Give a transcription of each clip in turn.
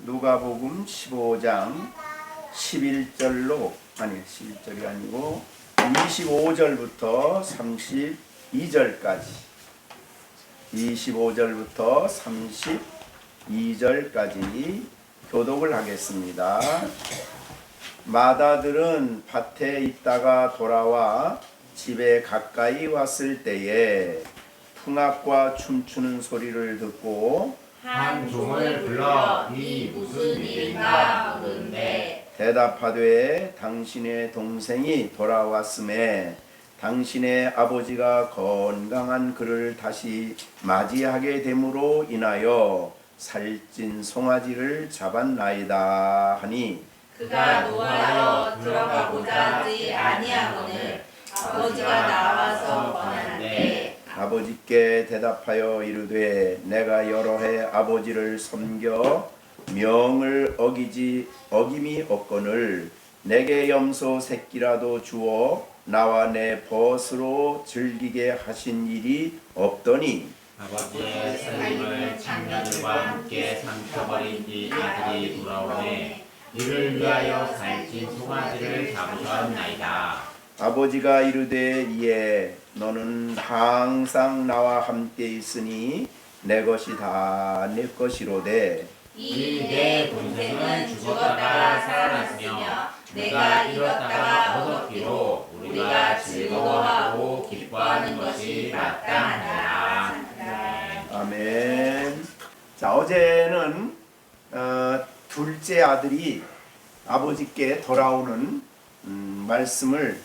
누가복음 15장 11절로 11절이 아니고 25절부터 32절까지 25절부터 32절까지 교독을 하겠습니다. 마다들은 밭에 있다가 돌아와 집에 가까이 왔을 때에 풍악과 춤추는 소리를 듣고 한 종을 불러 이 무슨 일인가 물은데 대답하되 당신의 동생이 돌아왔음에 당신의 아버지가 건강한 그를 다시 맞이하게 됨으로 인하여 살찐 송아지를 잡았나이다 하니 그가 노하여 들어가고자 하지 아니하거늘 아버지가 나와서 권하는데 아버지께 대답하여 이르되 내가 여러 해 아버지를 섬겨 명을 어김이 없거늘 내게 염소 새끼라도 주어 나와 내 벗으로 즐기게 하신 일이 없더니 아버지의 살림을 청년들과 함께 삼켜버린 이 아들이 돌아오매 이를 위하여 살찐 송아지를 잡으셨나이다. 아버지가 이르되 이에 너는 항상 나와 함께 있으니 내 것이 다 내 것이로되 이 내 동생은 죽었다가 살아났으며 내가 잃었다가 얻었기로 우리가 즐거워하고 기뻐하는 것이 마땅하니라. 아멘. 자, 어제는 둘째 아들이 아버지께 돌아오는 말씀을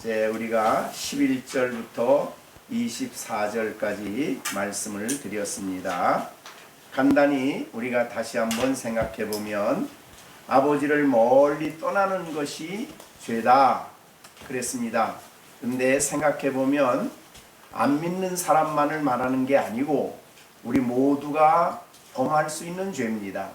우리가 11절부터 24절까지 말씀을 드렸습니다. 간단히 우리가 다시 한번 생각해 보면 아버지를 멀리 떠나는 것이 죄다 그랬습니다. 근데 생각해 보면 안 믿는 사람만을 말하는 게 아니고 우리 모두가 범할 수 있는 죄입니다.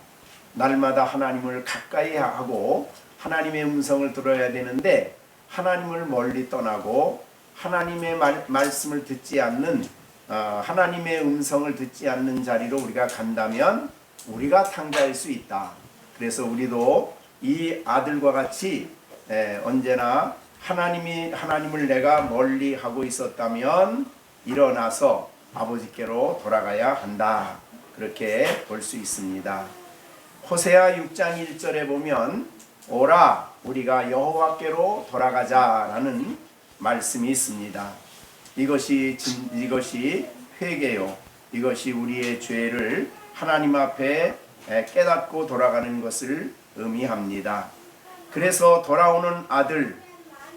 날마다 하나님을 가까이 하고 하나님의 음성을 들어야 되는데 하나님을 멀리 떠나고 하나님의 말씀을 듣지 않는 하나님의 음성을 듣지 않는 자리로 우리가 간다면 우리가 탕자일 수 있다. 그래서 우리도 이 아들과 같이 언제나 하나님을 내가 멀리 하고 있었다면 일어나서 아버지께로 돌아가야 한다. 그렇게 볼 수 있습니다. 호세아 6장 1절에 보면 오라 우리가 여호와께로 돌아가자라는 말씀이 있습니다. 이것이 회개요. 이것이 우리의 죄를 하나님 앞에 깨닫고 돌아가는 것을 의미합니다. 그래서 돌아오는 아들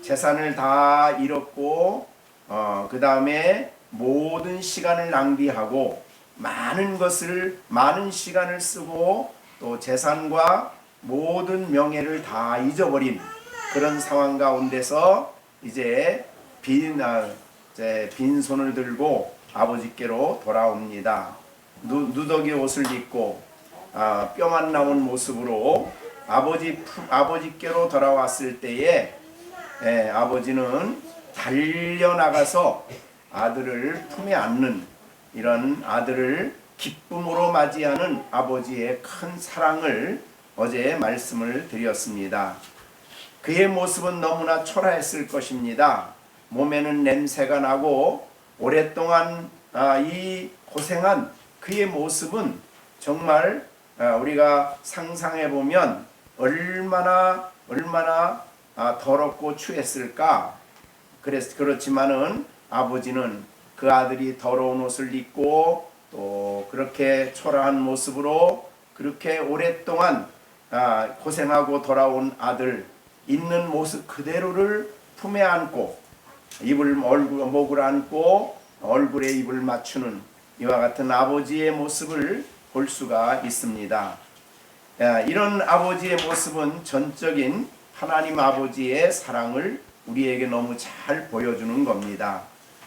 재산을 다 잃었고 그 다음에 모든 시간을 낭비하고 많은 시간을 쓰고 또 재산과 모든 명예를 다 잊어버린 그런 상황 가운데서 이제 빈손을 들고 아버지께로 돌아옵니다. 누더기 옷을 입고 뼈만 나온 모습으로 아버지께로 돌아왔을 때에 아버지는 달려나가서 아들을 품에 안는 이런 아들을 기쁨으로 맞이하는 아버지의 큰 사랑을 어제 말씀을 드렸습니다. 그의 모습은 너무나 초라했을 것입니다. 몸에는 냄새가 나고 오랫동안 이 고생한 그의 모습은 정말 우리가 상상해 보면 얼마나 더럽고 추했을까. 그렇지만은 아버지는 그 아들이 더러운 옷을 입고 또 그렇게 초라한 모습으로 그렇게 오랫동안 고생하고 돌아온 아들 있는 모습 그대로를 품에 안고 목을 안고 얼굴에 입을 맞추는 이와 같은 아버지의 모습을 볼 수가 있습니다. 이런 아버지의 모습은 전적인 하나님 아버지의 사랑을 우리에게 너무 잘 보여주는 겁니다.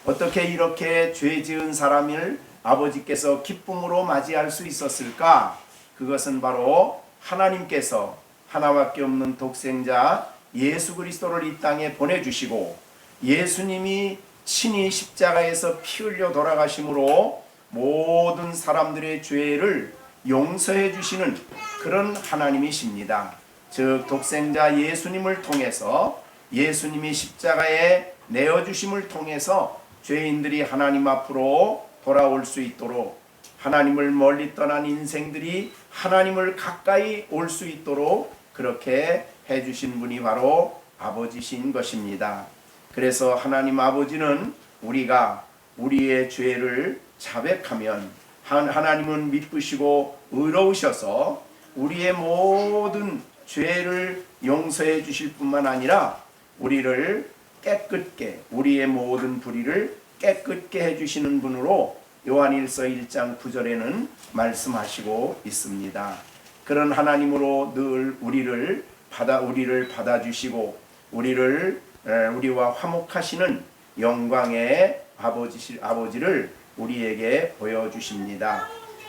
어떻게 이렇게 죄 지은 사람을 아버지께서 기쁨으로 맞이할 수 있었을까? 그것은 바로 하나님께서 하나밖에 없는 독생자 예수 그리스도를 이 땅에 보내주시고 예수님이 친히 십자가에서 피 흘려 돌아가심으로 모든 사람들의 죄를 용서해 주시는 그런 하나님이십니다. 즉 독생자 예수님을 통해서 예수님이 십자가에 내어주심을 통해서 죄인들이 하나님 앞으로 돌아올 수 있도록, 하나님을 멀리 떠난 인생들이 하나님을 가까이 올 수 있도록 그렇게 해주신 분이 바로 아버지신 것입니다. 그래서 하나님 아버지는 우리가 우리의 죄를 자백하면 하나님은 미쁘시고 의로우셔서 우리의 모든 죄를 용서해 주실 뿐만 아니라 우리를 깨끗게, 우리의 모든 불의를 깨끗게 해주시는 분으로 요한일서 1장 9절에는 말씀하시고 있습니다. 그런 하나님으로 늘 우리를 받아주시고 우리와 화목하시는 영광의 아버지를 우리에게 보여주십니다.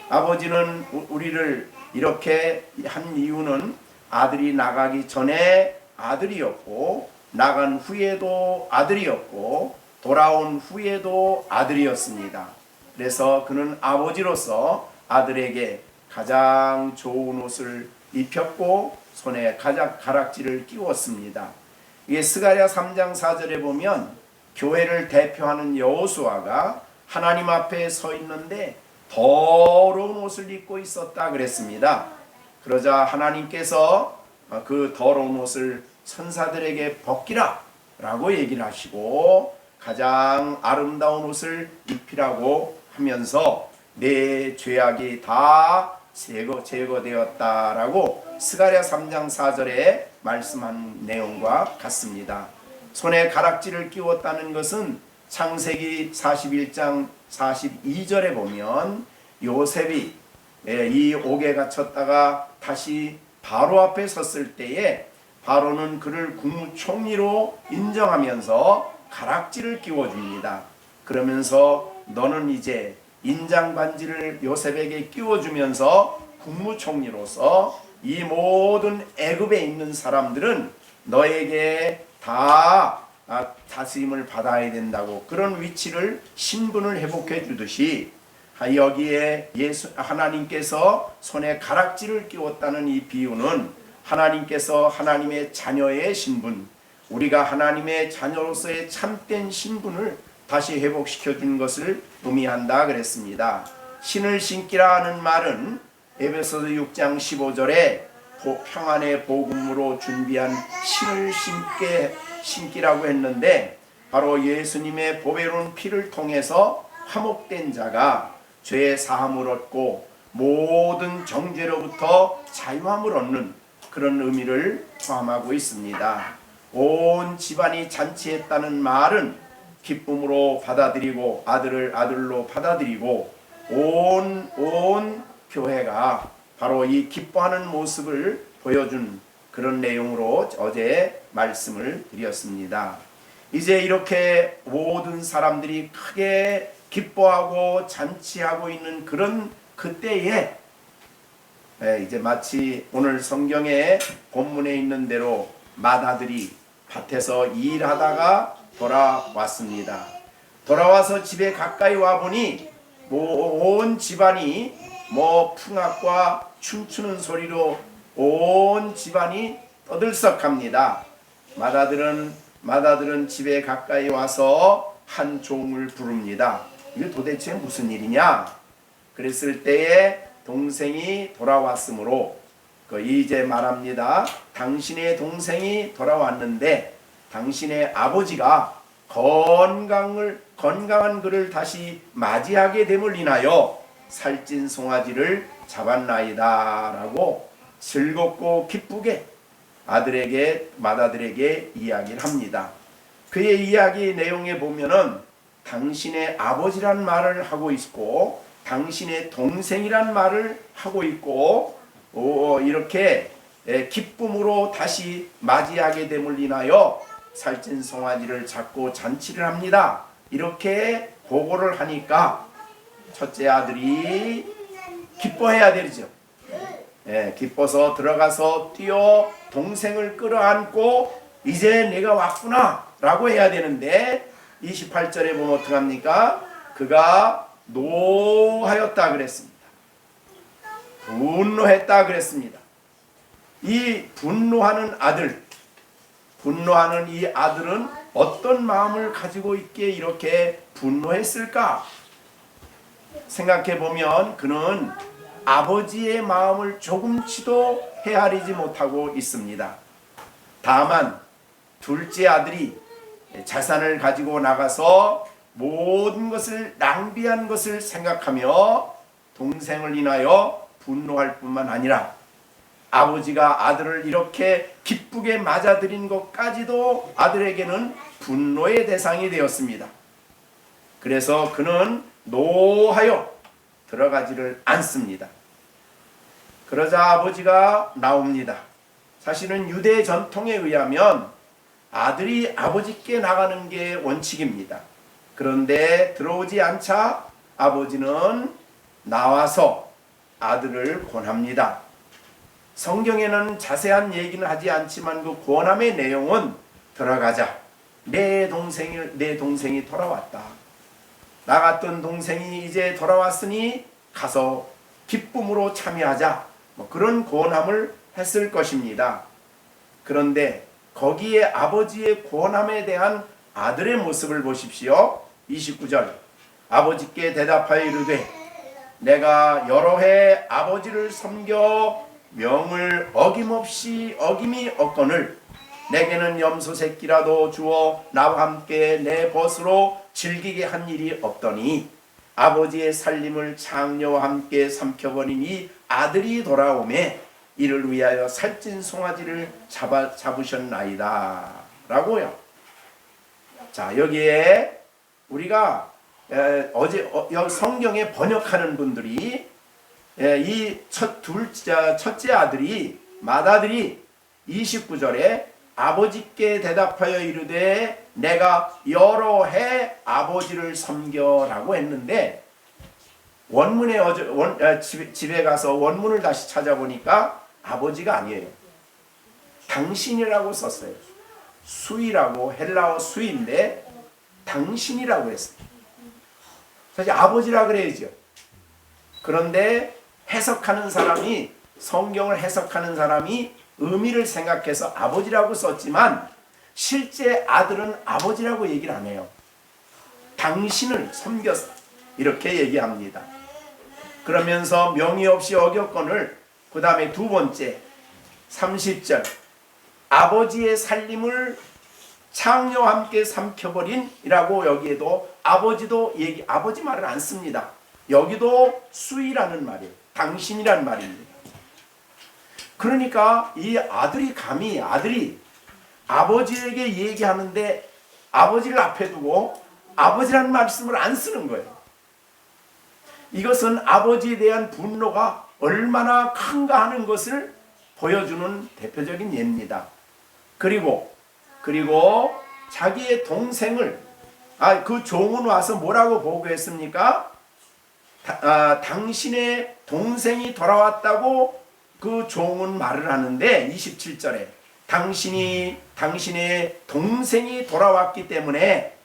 아버지는 우리를 이렇게 한 이유는 아들이 나가기 전에 아들이었고, 나간 후에도 아들이었고, 돌아온 후에도 아들이었습니다. 그래서 그는 아버지로서 아들에게 가장 좋은 옷을 입혔고 손에 가락지를 끼웠습니다. 이게 스가랴 3장 4절에 보면 교회를 대표하는 여호수아가 하나님 앞에 서 있는데 더러운 옷을 입고 있었다 그랬습니다. 그러자 하나님께서 그 더러운 옷을 천사들에게 벗기라 라고 얘기를 하시고 가장 아름다운 옷을 입히라고 하면서 내 죄악이 다 제거되었다라고 스가랴 3장 4절에 말씀한 내용과 같습니다. 손에 가락지를 끼웠다는 것은 창세기 41장 42절에 보면 요셉이 이 옥에 갇혔다가 다시 바로 앞에 섰을 때에 바로는 그를 국무총리로 인정하면서 가락지를 끼워줍니다. 그러면서 너는 이제 인장반지를 요셉에게 끼워주면서 국무총리로서 이 모든 애굽에 있는 사람들은 너에게 다 다스림을 받아야 된다고, 그런 위치를 신분을 회복해 주듯이 여기에 하나님께서 손에 가락지를 끼웠다는 이 비유는 하나님께서 하나님의 자녀의 신분, 우리가 하나님의 자녀로서의 참된 신분을 다시 회복시켜 준 것을 의미한다 그랬습니다. 신을 신기라 하는 말은 에베소서 6장 15절에 평안의 복음으로 준비한 신을 신기라고 했는데, 바로 예수님의 보배로운 피를 통해서 화목된 자가 죄의 사함을 얻고 모든 정죄로부터 자유함을 얻는 그런 의미를 포함하고 있습니다. 온 집안이 잔치했다는 말은 기쁨으로 받아들이고 아들을 아들로 받아들이고 온 교회가 바로 이 기뻐하는 모습을 보여준 그런 내용으로 어제 말씀을 드렸습니다. 이제 이렇게 모든 사람들이 크게 기뻐하고 잔치하고 있는 그런 그때에 이제 마치 오늘 성경에 본문에 있는 대로 맏아들이 밭에서 일하다가 돌아왔습니다. 돌아와서 집에 가까이 와보니 온 집안이 풍악과 춤추는 소리로 온 집안이 떠들썩합니다. 맏아들은 집에 가까이 와서 한 종을 부릅니다. 이게 도대체 무슨 일이냐? 그랬을 때에 동생이 돌아왔으므로 이제 말합니다. 당신의 동생이 돌아왔는데 당신의 아버지가 건강한 그를 다시 맞이하게 됨을 인하여 살찐 송아지를 잡았나이다 라고 즐겁고 기쁘게 맏아들에게 이야기를 합니다. 그의 이야기 내용에 보면은 당신의 아버지란 말을 하고 있고 당신의 동생이란 말을 하고 있고 이렇게 기쁨으로 다시 맞이하게 됨을 인하여 살찐 송아지를 잡고 잔치를 합니다. 이렇게 보고를 하니까 첫째 아들이 기뻐해야 되죠. 기뻐서 들어가서 뛰어 동생을 끌어안고 이제 내가 왔구나 라고 해야 되는데 28절에 보면 어떡합니까? 그가 노하였다 그랬습니다. 분노했다 그랬습니다. 이 분노하는 이 아들은 어떤 마음을 가지고 있기에 이렇게 분노했을까? 생각해 보면 그는 아버지의 마음을 조금치도 헤아리지 못하고 있습니다. 다만 둘째 아들이 자산을 가지고 나가서 모든 것을 낭비한 것을 생각하며 동생을 인하여 분노할 뿐만 아니라 아버지가 아들을 이렇게 기쁘게 맞아들인 것까지도 아들에게는 분노의 대상이 되었습니다. 그래서 그는 노하여 들어가지를 않습니다. 그러자 아버지가 나옵니다. 사실은 유대 전통에 의하면 아들이 아버지께 나가는 게 원칙입니다. 그런데 들어오지 않자 아버지는 나와서 아들을 권합니다. 성경에는 자세한 얘기는 하지 않지만 그 권함의 내용은 들어가자. 내 동생이 돌아왔다. 나갔던 동생이 이제 돌아왔으니 가서 기쁨으로 참여하자. 그런 권함을 했을 것입니다. 그런데 거기에 아버지의 권함에 대한 아들의 모습을 보십시오. 29절 아버지께 대답하여 이르되 내가 여러 해 아버지를 섬겨 명을 어김이 없거늘 내게는 염소 새끼라도 주어 나와 함께 내 벗으로 즐기게 한 일이 없더니 아버지의 살림을 창녀와 함께 삼켜버린 이 아들이 돌아오매 이를 위하여 살찐 송아지를 잡으셨나이다 라고요. 자, 여기에 우리가 성경에 번역하는 분들이 이 첫째 아들이 맏아들이 29절에 아버지께 대답하여 이르되 내가 여러 해 아버지를 섬겨라고 했는데 원문에 집에 가서 원문을 다시 찾아보니까 아버지가 아니에요. 당신이라고 썼어요. 수이라고 헬라어 수인데 당신이라고 했어요. 사실 아버지라 그래야죠. 그런데 성경을 해석하는 사람이 의미를 생각해서 아버지라고 썼지만 실제 아들은 아버지라고 얘기를 안 해요. 당신을 섬겼어 이렇게 얘기합니다. 그러면서 명의 없이 어겼거늘 그 다음에 두 번째 30절 아버지의 살림을 창녀와 함께 삼켜버린 이라고 여기에도 아버지 말을 안 씁니다. 여기도 수이라는 말이에요. 당신이라는 말입니다. 그러니까 이 아들이 감히 아버지에게 얘기하는데 아버지를 앞에 두고 아버지라는 말씀을 안 쓰는 거예요. 이것은 아버지에 대한 분노가 얼마나 큰가 하는 것을 보여주는 대표적인 예입니다. 그리고 자기의 동생을 그 종은 와서 뭐라고 보고했습니까? 당신의 동생이 돌아왔다고 그 종은 말을 하는데 27절에 당신의 동생이 돌아왔기 때문에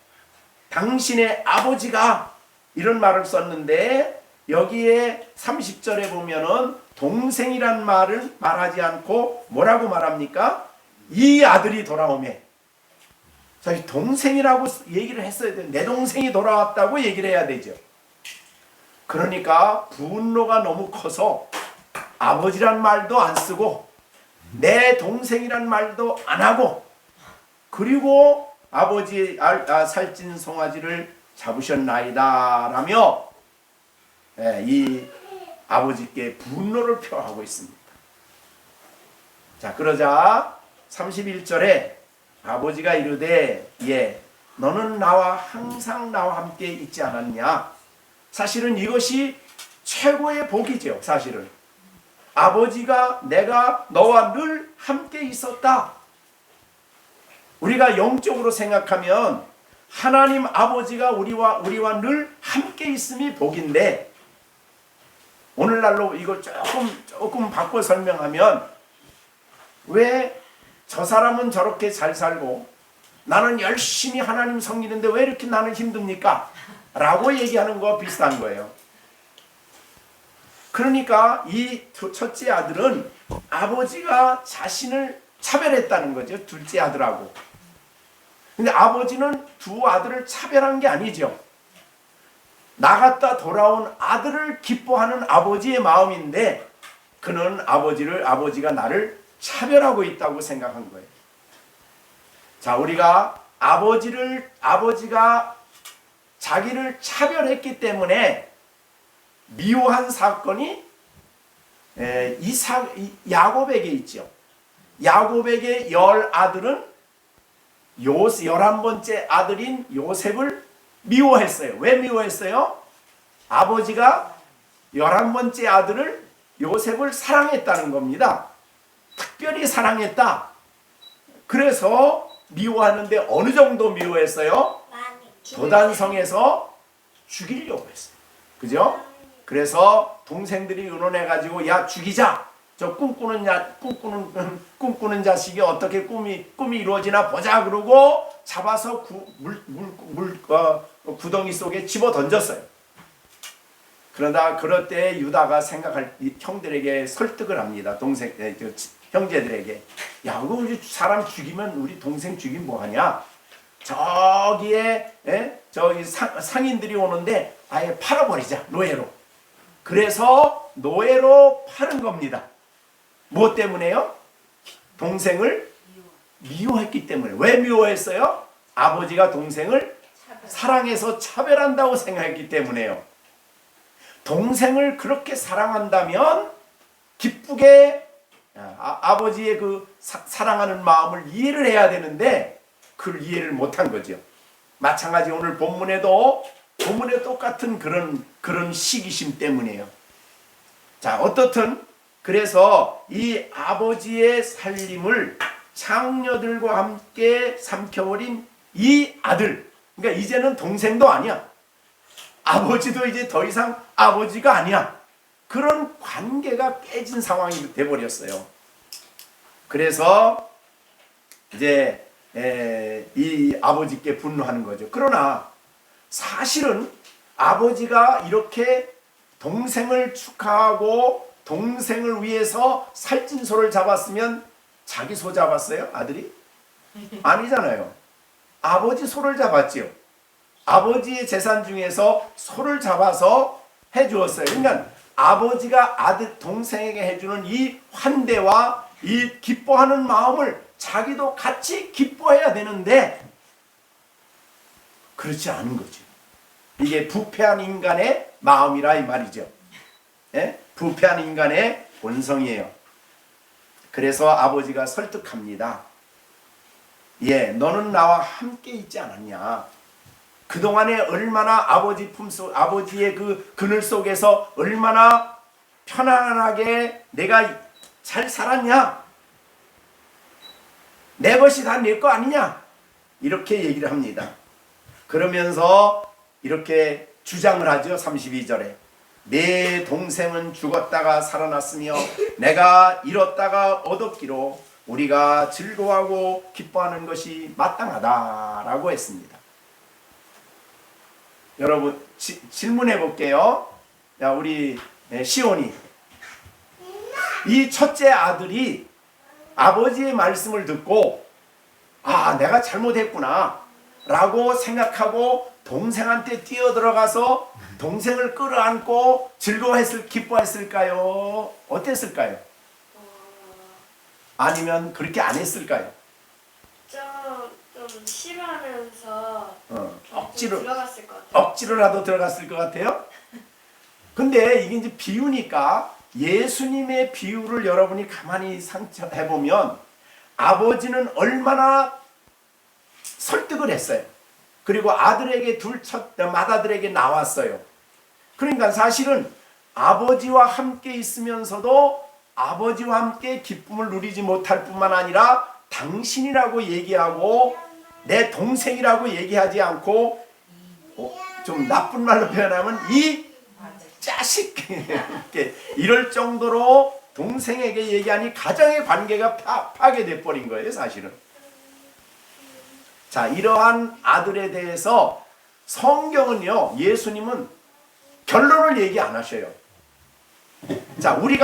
당신의 아버지가 이런 말을 썼는데 여기에 30절에 보면은 동생이란 말을 말하지 않고 뭐라고 말합니까? 이 아들이 돌아오매. 사실 동생이라고 얘기를 했어야 돼요. 내 동생이 돌아왔다고 얘기를 해야 되죠. 그러니까 분노가 너무 커서 아버지란 말도 안 쓰고 내 동생이란 말도 안 하고 그리고 아버지 살찐 송아지를 잡으셨나이다 라며 이 아버지께 분노를 표하고 있습니다. 자, 그러자 31절에 아버지가 이르되 너는 항상 나와 함께 있지 않았냐. 사실은 이것이 최고의 복이죠. 사실은 아버지가 내가 너와 늘 함께 있었다. 우리가 영적으로 생각하면 하나님 아버지가 우리와 늘 함께 있음이 복인데 오늘날로 이걸 조금 바꿔 설명하면 왜 저 사람은 저렇게 잘 살고 나는 열심히 하나님 섬기는데 왜 이렇게 나는 힘듭니까? 라고 얘기하는 거 비슷한 거예요. 그러니까 이 첫째 아들은 아버지가 자신을 차별했다는 거죠. 둘째 아들하고. 근데 아버지는 두 아들을 차별한 게 아니죠. 나갔다 돌아온 아들을 기뻐하는 아버지의 마음인데 그는 아버지가 나를 차별하고 있다고 생각한 거예요. 자, 우리가 아버지가 자기를 차별했기 때문에 미워한 사건이 야곱에게 있죠. 야곱에게 10아들은 11번째 아들인 요셉을 미워했어요. 왜 미워했어요? 아버지가 11번째 아들을 요셉을 사랑했다는 겁니다. 특별히 사랑했다. 그래서 미워하는데 어느 정도 미워했어요? 도단성에서 죽이려고 했어요. 그죠? 그래서 동생들이 의논해가지고 야 죽이자. 저 꿈꾸는 자식이 어떻게 꿈이 이루어지나 보자. 그러고 잡아서 구덩이 속에 집어 던졌어요. 그럴 때 유다가 형들에게 설득을 합니다. 형제들에게. 야, 우리 사람 죽이면 우리 동생 죽이면 뭐하냐? 저기에 저기 상인들이 오는데 아예 팔아버리자. 노예로. 그래서 노예로 파는 겁니다. 무엇 때문에요? 동생을 미워했기 때문에. 왜 미워했어요? 아버지가 동생을 사랑해서 차별한다고 생각했기 때문에요. 동생을 그렇게 사랑한다면 기쁘게 아버지의 그 사랑하는 마음을 이해를 해야 되는데 그걸 이해를 못한 거죠. 마찬가지 오늘 본문에 똑같은 그런 시기심 때문이에요. 자, 어떻든 그래서 이 아버지의 살림을 장녀들과 함께 삼켜버린 이 아들, 그러니까 이제는 동생도 아니야. 아버지도 이제 더 이상 아버지가 아니야. 그런 관계가 깨진 상황이 돼버렸어요. 그래서 이제 이 아버지께 분노하는 거죠. 그러나 사실은 아버지가 이렇게 동생을 축하하고 동생을 위해서 살찐 소를 잡았으면 자기 소 잡았어요? 아들이? 아니잖아요. 아버지 소를 잡았지요. 아버지의 재산 중에서 소를 잡아서 해주었어요. 그러니까 아버지가 동생에게 해주는 이 환대와 이 기뻐하는 마음을 자기도 같이 기뻐해야 되는데 그렇지 않은 거죠. 이게 부패한 인간의 마음이라 이 말이죠. 예? 부패한 인간의 본성이에요. 그래서 아버지가 설득합니다. 예, 너는 나와 함께 있지 않았냐? 그동안에 얼마나 아버지의 그 그늘 속에서 얼마나 편안하게 내가 잘 살았냐? 내 것이 다 내 거 아니냐? 이렇게 얘기를 합니다. 그러면서 이렇게 주장을 하죠. 32절에 내 동생은 죽었다가 살아났으며 내가 잃었다가 얻었기로 우리가 즐거워하고 기뻐하는 것이 마땅하다라고 했습니다. 여러분 질문해 볼게요. 자, 우리 시온이 이 첫째 아들이 아버지의 말씀을 듣고 아, 내가 잘못했구나 라고 생각하고 동생한테 뛰어들어가서 동생을 끌어안고 기뻐했을까요? 어땠을까요? 아니면 그렇게 안 했을까요? 좀 싫어하면서 억지로 들어갔을 것 같아요. 억지로라도 들어갔을 것 같아요? 근데 이게 이제 비유니까 예수님의 비유를 여러분이 가만히 해보면 아버지는 얼마나 설득을 했어요. 그리고 아들에게 맏아들에게 나왔어요. 그러니까 사실은 아버지와 함께 있으면서도 아버지와 함께 기쁨을 누리지 못할 뿐만 아니라 당신이라고 얘기하고 내 동생이라고 얘기하지 않고 좀 나쁜 말로 표현하면 이 자식 이럴 정도로 동생에게 얘기하니 가정의 관계가 파괴돼 버린 거예요. 사실은. 자, 이러한 아들에 대해서 성경은요, 예수님은 결론을 얘기 안 하셔요. 자, 우리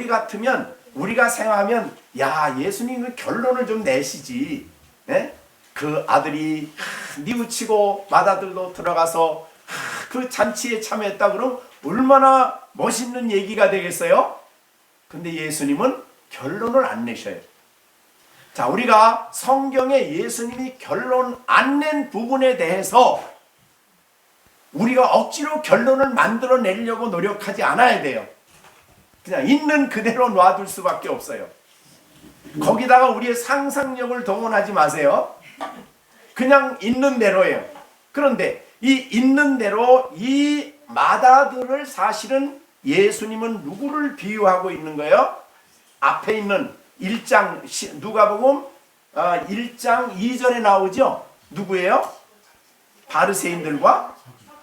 같으면, 우리가 생각하면, 야, 예수님은 결론을 좀 내시지. 예? 그 아들이 뉘우치고 맏아들도 들어가서 그 잔치에 참여했다 그러면 얼마나 멋있는 얘기가 되겠어요? 근데 예수님은 결론을 안 내셔요. 자, 우리가 성경에 예수님이 결론 안 낸 부분에 대해서 우리가 억지로 결론을 만들어내려고 노력하지 않아야 돼요. 그냥 있는 그대로 놔둘 수밖에 없어요. 거기다가 우리의 상상력을 동원하지 마세요. 그냥 있는 대로예요. 그런데 이 있는 대로 이 맏아들을 사실은 예수님은 누구를 비유하고 있는 거예요? 앞에 있는 1장 누가복음 1장 2절에 나오죠. 누구예요? 바리새인들과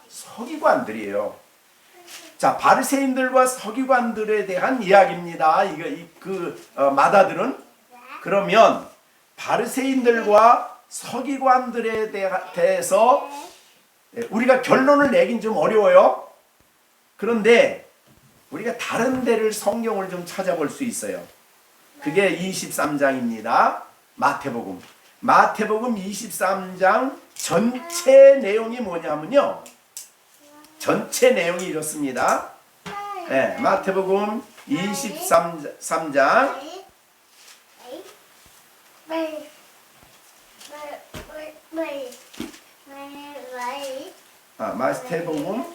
서기관들이에요. 자, 바리새인들과 서기관들에 대한 이야기입니다. 맏아들은 그러면 바리새인들과 서기관들에 대해서 우리가 결론을 내긴 좀 어려워요. 그런데 우리가 다른 데를 성경을 좀 찾아볼 수 있어요. 그게 23장입니다. 마태복음 23장 전체 내용이 뭐냐면요. 전체 내용이 이렇습니다. 네, 마태복음 23장 마태복음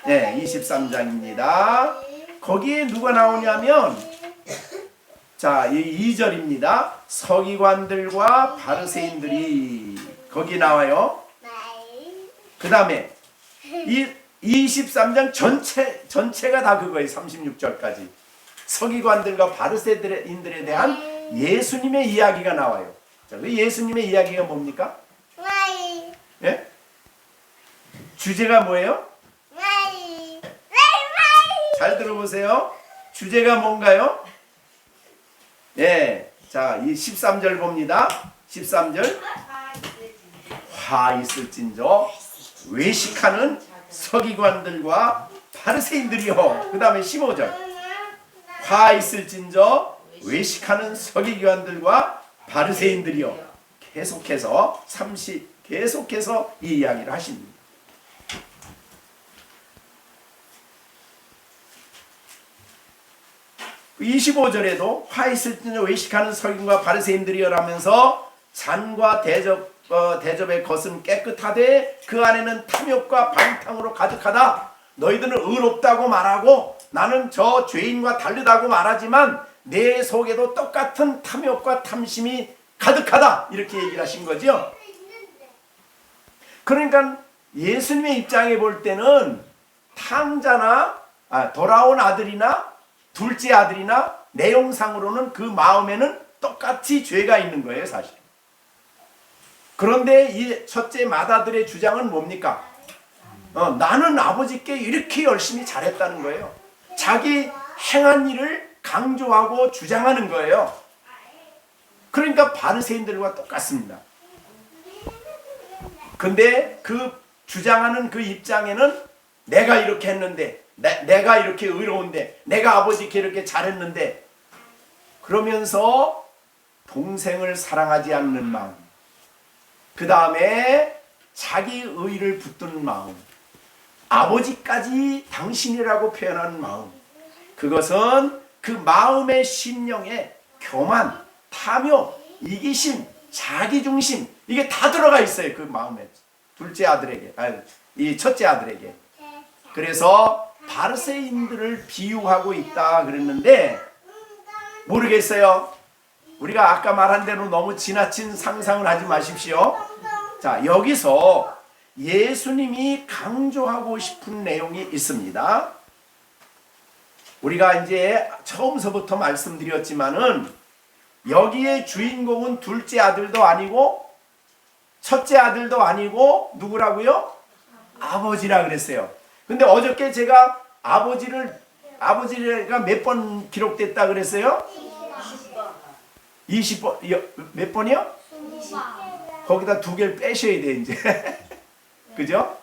23장입니다. 거기에 누가 나오냐면 자, 이 2절입니다. 서기관들과 바리새인들이 거기 나와요. 그 다음에 이 23장 전체가 다 그거예요. 36절까지 서기관들과 바리새인들에 대한 예수님의 이야기가 나와요. 자, 그 예수님의 이야기가 뭡니까? 예? 주제가 뭐예요? 잘 들어보세요. 주제가 뭔가요? 예. 자, 이 13절 봅니다. 13절. 화 있을진저 외식하는 서기관들과 바리새인들이요. 그 다음에 15절. 화 있을진저 외식하는 서기관들과 바리새인들이요. 계속해서 계속해서 이 이야기를 하십니다. 25절에도 화 있을진저 외식하는 서기관과 바리새인들이여라면서 잔과 대접의 것은 깨끗하되 그 안에는 탐욕과 방탕으로 가득하다. 너희들은 의롭다고 말하고 나는 저 죄인과 다르다고 말하지만 내 속에도 똑같은 탐욕과 탐심이 가득하다. 이렇게 얘기를 하신 거죠. 그러니까 예수님의 입장에 볼 때는 탕자나 돌아온 아들이나 둘째 아들이나 내용상으로는 그 마음에는 똑같이 죄가 있는 거예요, 사실. 그런데 이 첫째 맏아들의 주장은 뭡니까? 나는 아버지께 이렇게 열심히 잘했다는 거예요. 자기 행한 일을 강조하고 주장하는 거예요. 그러니까 바리새인들과 똑같습니다. 근데 그 주장하는 그 입장에는 내가 이렇게 했는데 내가 이렇게 의로운데 내가 아버지께 이렇게 잘했는데 그러면서 동생을 사랑하지 않는 마음, 그 다음에 자기 의를 붙드는 마음, 아버지까지 당신이라고 표현하는 마음, 그것은 그 마음의 심령에 교만, 탐욕, 이기심, 자기중심 이게 다 들어가 있어요. 그 마음에 둘째 아들에게, 이 첫째 아들에게. 그래서 바리새인들을 비유하고 있다 그랬는데 모르겠어요. 우리가 아까 말한 대로 너무 지나친 상상을 하지 마십시오. 자, 여기서 예수님이 강조하고 싶은 내용이 있습니다. 우리가 이제 처음서부터 말씀드렸지만은 여기에 주인공은 둘째 아들도 아니고 첫째 아들도 아니고 누구라고요? 아버지라 그랬어요. 근데 어저께 제가 아버지가 몇 번 기록됐다 그랬어요? 20번. 몇 번이요? 거기다 2개를 빼셔야 돼 이제. 그죠?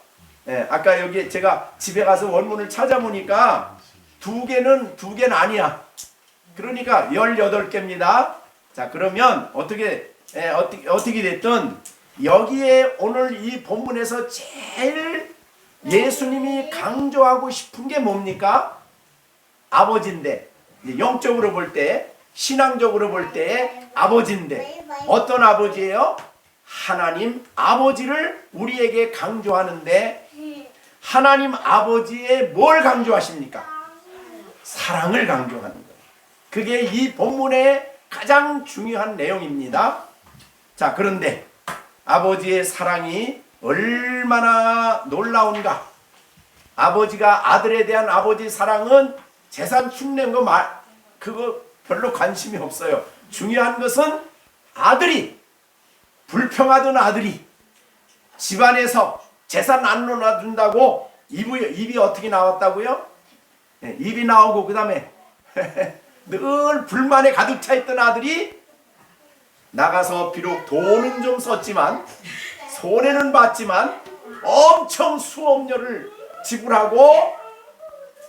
예, 아까 여기 제가 집에 가서 원문을 찾아보니까 두 개는 아니야. 그러니까 18개입니다. 자, 그러면 어떻게 됐든 여기에 오늘 이 본문에서 제일 예수님이 강조하고 싶은 게 뭡니까? 아버지인데, 영적으로 볼 때, 신앙적으로 볼 때 아버지인데, 어떤 아버지예요? 하나님 아버지를 우리에게 강조하는데, 하나님 아버지의 뭘 강조하십니까? 사랑을 강조하는 거예요. 그게 이 본문의 가장 중요한 내용입니다. 자, 그런데 아버지의 사랑이 얼마나 놀라운가. 아버지가 아들에 대한 아버지 사랑은 재산 축낸 거 그거 별로 관심이 없어요. 중요한 것은 아들이, 불평하던 아들이 집안에서 재산 안 나눠준다고 입이 어떻게 나왔다고요? 네, 입이 나오고 그 다음에 늘 불만에 가득 차 있던 아들이 나가서 비록 돈은 좀 썼지만 손해는 봤지만 엄청 수업료를 지불하고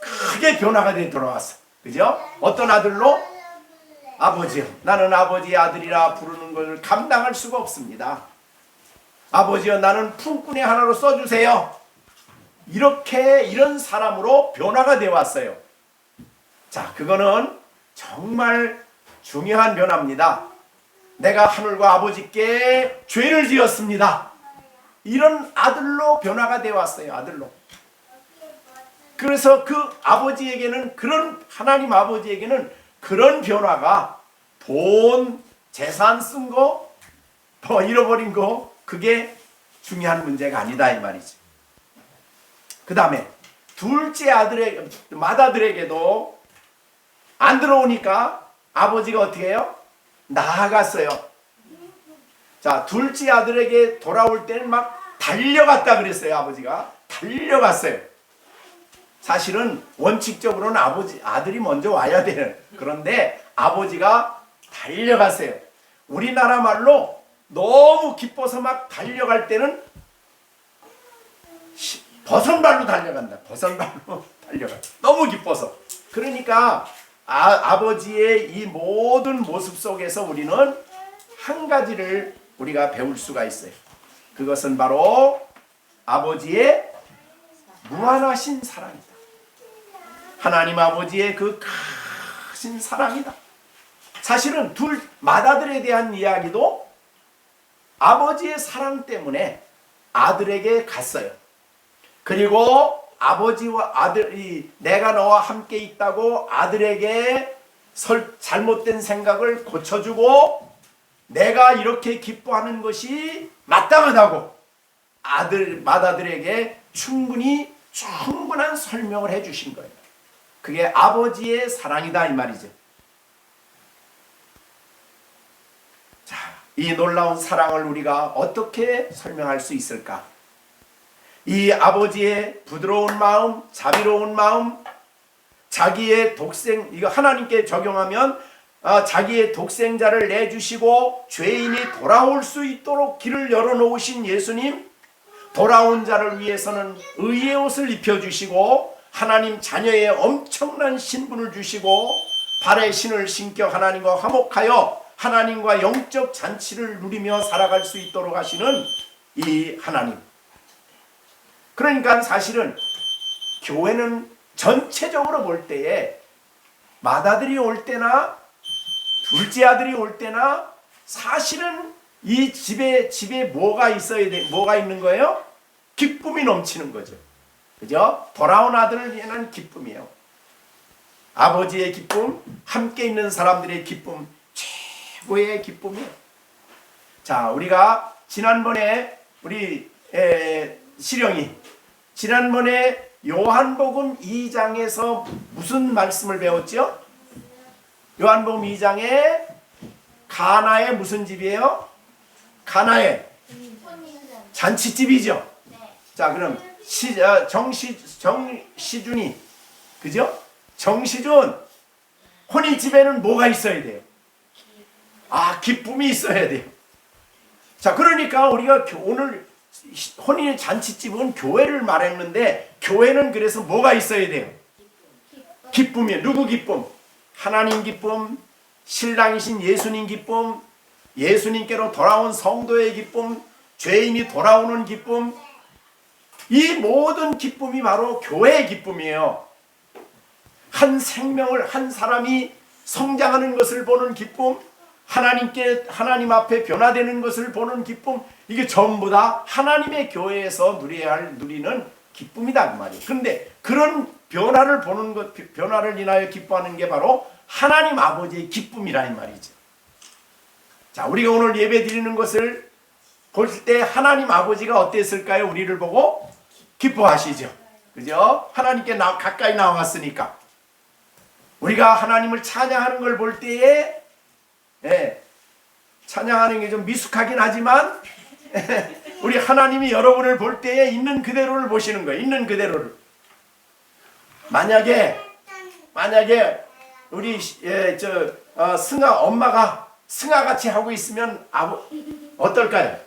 크게 변화가 돼 돌아왔어. 그죠? 어떤 아들로? 아버지요. 나는 아버지의 아들이라 부르는 것을 감당할 수가 없습니다. 아버지요, 나는 품꾼의 하나로 써주세요. 이런 사람으로 변화가 되어 왔어요. 자, 그거는 정말 중요한 변화입니다. 내가 하늘과 아버지께 죄를 지었습니다. 이런 아들로 변화가 되어 왔어요. 아들로. 그래서 그 아버지에게는, 그런 하나님 아버지에게는 그런 변화가 돈, 재산 쓴 거, 잃어버린 거, 그게 중요한 문제가 아니다 이 말이지. 그 다음에 둘째 맏아들에게도 안 들어오니까 아버지가 어떻게 해요? 나아갔어요. 자, 둘째 아들에게 돌아올 때는 막 달려갔다 그랬어요. 아버지가 달려갔어요. 사실은 원칙적으로는 아들이 먼저 와야 되는, 그런데 아버지가 달려갔어요. 우리나라 말로 너무 기뻐서 막 달려갈 때는 버선발로 달려간다. 버선발로 달려가. 너무 기뻐서. 그러니까 아버지의 이 모든 모습 속에서 우리는 한 가지를 우리가 배울 수가 있어요. 그것은 바로 아버지의 무한하신 사랑이다. 하나님 아버지의 그 크신 사랑이다. 사실은 둘 맏아들에 대한 이야기도 아버지의 사랑 때문에 아들에게 갔어요. 그리고 아버지와 아들이 내가 너와 함께 있다고 아들에게 잘못된 생각을 고쳐주고 내가 이렇게 기뻐하는 것이 마땅하다고 맏아들에게 충분한 설명을 해주신 거예요. 그게 아버지의 사랑이다 이 말이죠. 자, 이 놀라운 사랑을 우리가 어떻게 설명할 수 있을까? 이 아버지의 부드러운 마음, 자비로운 마음, 자기의 이거 하나님께 적용하면 자기의 독생자를 내주시고 죄인이 돌아올 수 있도록 길을 열어놓으신 예수님, 돌아온 자를 위해서는 의의 옷을 입혀주시고 하나님 자녀의 엄청난 신분을 주시고 발에 신을 신겨 하나님과 화목하여 하나님과 영적 잔치를 누리며 살아갈 수 있도록 하시는 이 하나님. 그러니까 사실은 교회는 전체적으로 볼 때에 맏아들이 올 때나 둘째 아들이 올 때나 사실은 이 집에 뭐가 있는 거예요? 기쁨이 넘치는 거죠. 그죠? 돌아온 아들을 위한 기쁨이에요. 아버지의 기쁨, 함께 있는 사람들의 기쁨, 최고의 기쁨이에요. 자, 우리가 지난번에 우리 시령이 지난번에 요한복음 2장에서 무슨 말씀을 배웠죠? 요한복음 2장에 가나의 무슨 집이에요? 가나의 잔치집이죠. 자, 그럼 정시준이, 그죠? 정시준 혼인집에는 뭐가 있어야 돼요? 기쁨이 있어야 돼요. 자, 그러니까 우리가 오늘 혼인의 잔치집은 교회를 말했는데 교회는 그래서 뭐가 있어야 돼요? 기쁨이에요. 누구 기쁨? 하나님 기쁨, 신랑이신 예수님 기쁨, 예수님께로 돌아온 성도의 기쁨, 죄인이 돌아오는 기쁨, 이 모든 기쁨이 바로 교회의 기쁨이에요. 한 생명을, 한 사람이 성장하는 것을 보는 기쁨, 하나님 앞에 변화되는 것을 보는 기쁨, 이게 전부 다 하나님의 교회에서 누리는 기쁨이다 그 말이에요. 그런데 그런 변화를 보는 것, 변화를 인하여 기뻐하는 게 바로 하나님 아버지의 기쁨이라 이 말이죠. 자, 우리가 오늘 예배 드리는 것을 볼 때 하나님 아버지가 어땠을까요? 우리를 보고 기뻐하시죠. 그죠? 하나님께 가까이 나왔으니까. 우리가 하나님을 찬양하는 걸 볼 때에 찬양하는 게 좀 미숙하긴 하지만 우리 하나님이 여러분을 볼 때에 있는 그대로를 보시는 거예요. 있는 그대로를. 만약에 우리 승아 엄마가 승아같이 하고 있으면 어떨까요?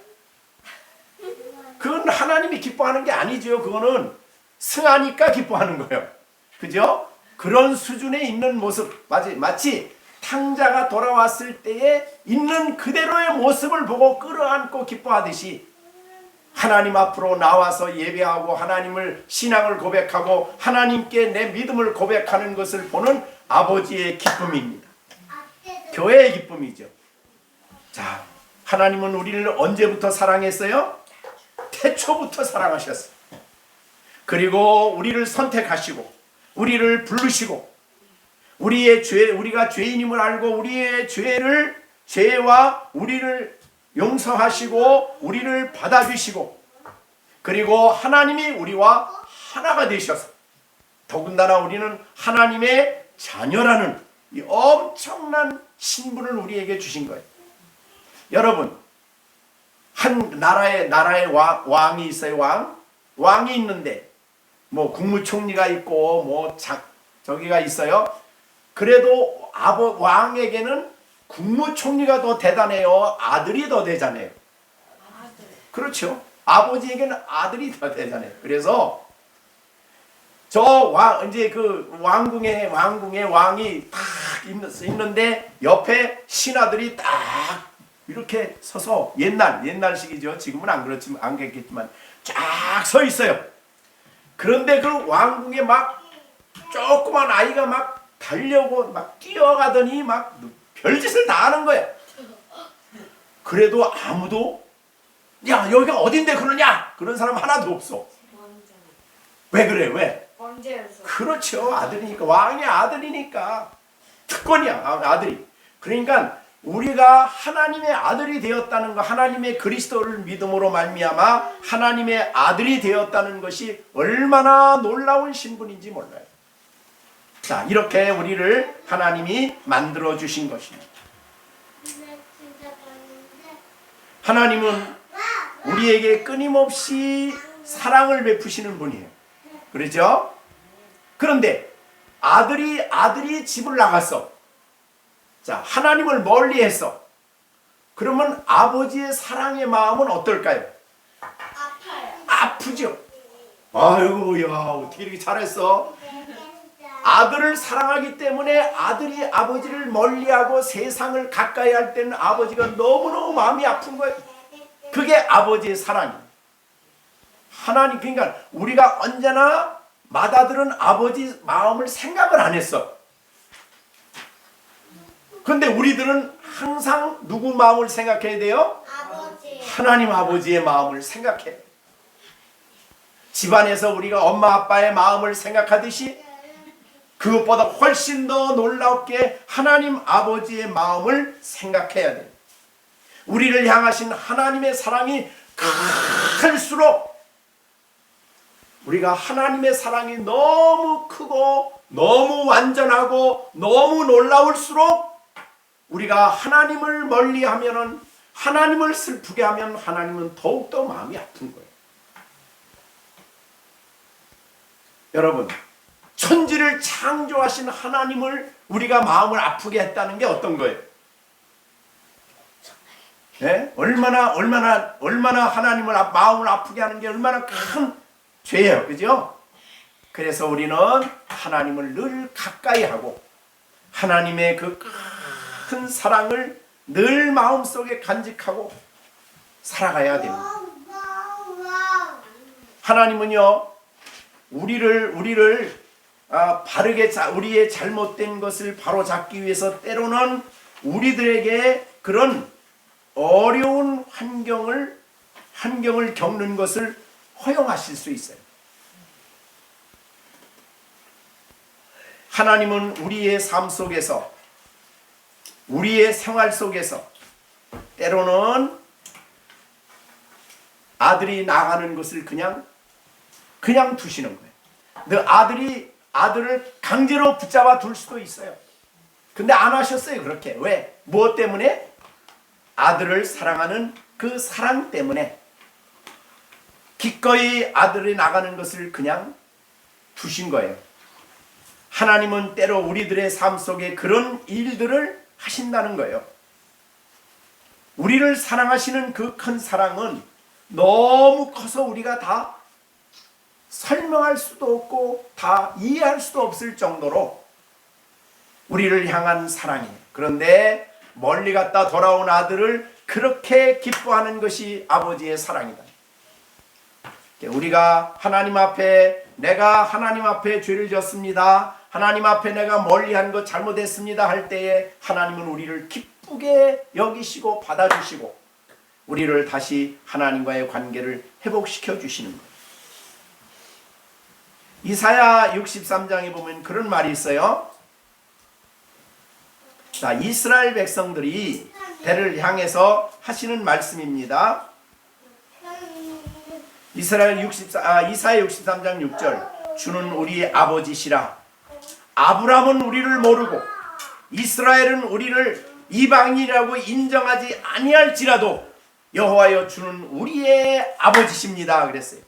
그건 하나님이 기뻐하는 게 아니죠. 그거는 승아니까 기뻐하는 거예요. 그죠? 그런 수준에 있는 모습, 마치 탕자가 돌아왔을 때에 있는 그대로의 모습을 보고 끌어안고 기뻐하듯이 하나님 앞으로 나와서 예배하고 하나님을 신앙을 고백하고 하나님께 내 믿음을 고백하는 것을 보는 아버지의 기쁨입니다. 교회의 기쁨이죠. 자, 하나님은 우리를 언제부터 사랑했어요? 태초부터 사랑하셨어요. 그리고 우리를 선택하시고 우리를 부르시고 우리가 죄인임을 알고 우리의 죄와 우리를 용서하시고 우리를 받아주시고 그리고 하나님이 우리와 하나가 되셔서 더군다나 우리는 하나님의 자녀라는 이 엄청난 신분을 우리에게 주신 거예요. 여러분, 한 나라의 왕이 있어요. 왕이 있는데 뭐 국무총리가 있고 저기가 있어요. 그래도 왕에게는 국무총리가 더 대단해요? 아들이 더 대단해요? 그렇죠. 아버지에게는 아들이 더 대단해요. 그래서 이제 그 왕궁에 왕이 딱 있는데 옆에 신하들이 딱 이렇게 서서 옛날식이죠. 지금은 안 그렇겠지만 쫙 서 있어요. 그런데 그 왕궁에 막 조그만 아이가 막 달려고 막 뛰어가더니 막 별짓을 다 하는 거야. 그래도 아무도 야 여기가 어딘데 그러냐 그런 사람 하나도 없어. 왜 그래? 왜? 왕제여서. 그렇죠. 아들이니까. 왕의 아들이니까 특권이야. 아들이. 그러니까 우리가 하나님의 아들이 되었다는 거, 하나님의 그리스도를 믿음으로 말미암아 하나님의 아들이 되었다는 것이 얼마나 놀라운 신분인지 몰라요. 자, 이렇게 우리를 하나님이 만들어 주신 것입니다. 하나님은 우리에게 끊임없이 사랑을 베푸시는 분이에요. 그렇죠? 그런데 아들이 집을 나갔어. 자, 하나님을 멀리했어. 그러면 아버지의 사랑의 마음은 어떨까요? 아파요. 아프죠. 아이고, 야, 어떻게 이렇게 잘했어? 아들을 사랑하기 때문에 아들이 아버지를 멀리하고 세상을 가까이 할 때는 아버지가 너무너무 마음이 아픈 거예요. 그게 아버지의 사랑이에요. 하나님, 그러니까 우리가 언제나 맏아들은 아버지 마음을 생각을 안 했어. 그런데 우리들은 항상 누구 마음을 생각해야 돼요? 아버지. 하나님 아버지의 마음을 생각해. 집안에서 우리가 엄마 아빠의 마음을 생각하듯이 그것보다 훨씬 더 놀랍게 하나님 아버지의 마음을 생각해야 돼요. 우리를 향하신 하나님의 사랑이 클수록 우리가 하나님의 사랑이 너무 크고 너무 완전하고 너무 놀라울수록 우리가 하나님을 멀리하면은 하나님을 슬프게 하면 하나님은 더욱더 마음이 아픈 거예요. 여러분, 천지를 창조하신 하나님을 우리가 마음을 아프게 했다는 게 어떤 거예요? 예? 얼마나 하나님을 마음을 아프게 하는 게 얼마나 큰 죄예요, 그죠? 그래서 우리는 하나님을 늘 가까이 하고 하나님의 그 큰 사랑을 늘 마음속에 간직하고 살아가야 됩니다. 하나님은요, 우리를 바르게 우리의 잘못된 것을 바로 잡기 위해서 때로는 우리들에게 그런 어려운 환경을 겪는 것을 허용하실 수 있어요. 하나님은 우리의 삶 속에서, 우리의 생활 속에서 때로는 아들이 나가는 것을 그냥 두시는 거예요. 근데 아들을 강제로 붙잡아 둘 수도 있어요. 근데 안 하셨어요, 그렇게. 왜? 무엇 때문에? 아들을 사랑하는 그 사랑 때문에 기꺼이 아들이 나가는 것을 그냥 두신 거예요. 하나님은 때로 우리들의 삶 속에 그런 일들을 하신다는 거예요. 우리를 사랑하시는 그 큰 사랑은 너무 커서 우리가 다 설명할 수도 없고 다 이해할 수도 없을 정도로 우리를 향한 사랑이에요. 그런데 멀리 갔다 돌아온 아들을 그렇게 기뻐하는 것이 아버지의 사랑이다. 우리가 하나님 앞에, 내가 하나님 앞에 죄를 졌습니다, 하나님 앞에 내가 멀리한 것 잘못했습니다 할 때에 하나님은 우리를 기쁘게 여기시고 받아주시고 우리를 다시 하나님과의 관계를 회복시켜 주시는 거예요. 이사야 63장에 보면 그런 말이 있어요. 자, 이스라엘 백성들이 대를 향해서 하시는 말씀입니다. 이사야 63장 6절. 주는 우리 아버지시라. 아브라함은 우리를 모르고 이스라엘은 우리를 이방인이라고 인정하지 아니할지라도 여호와여 주는 우리의 아버지십니다 그랬어요.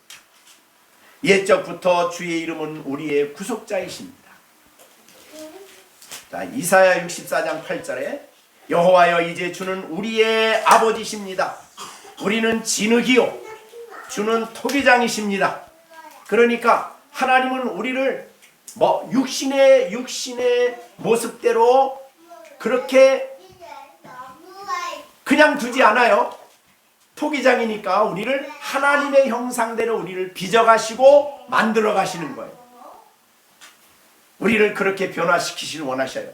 옛적부터 주의 이름은 우리의 구속자이십니다. 자, 이사야 64장 8절에 여호와여 이제 주는 우리의 아버지십니다. 우리는 진흙이요 주는 토기장이십니다. 그러니까 하나님은 우리를 육신의 모습대로 그렇게 그냥 두지 않아요. 토기장이니까 우리를 하나님의 형상대로 우리를 빚어가시고 만들어 가시는 거예요. 우리를 그렇게 변화시키시길 원하셔요.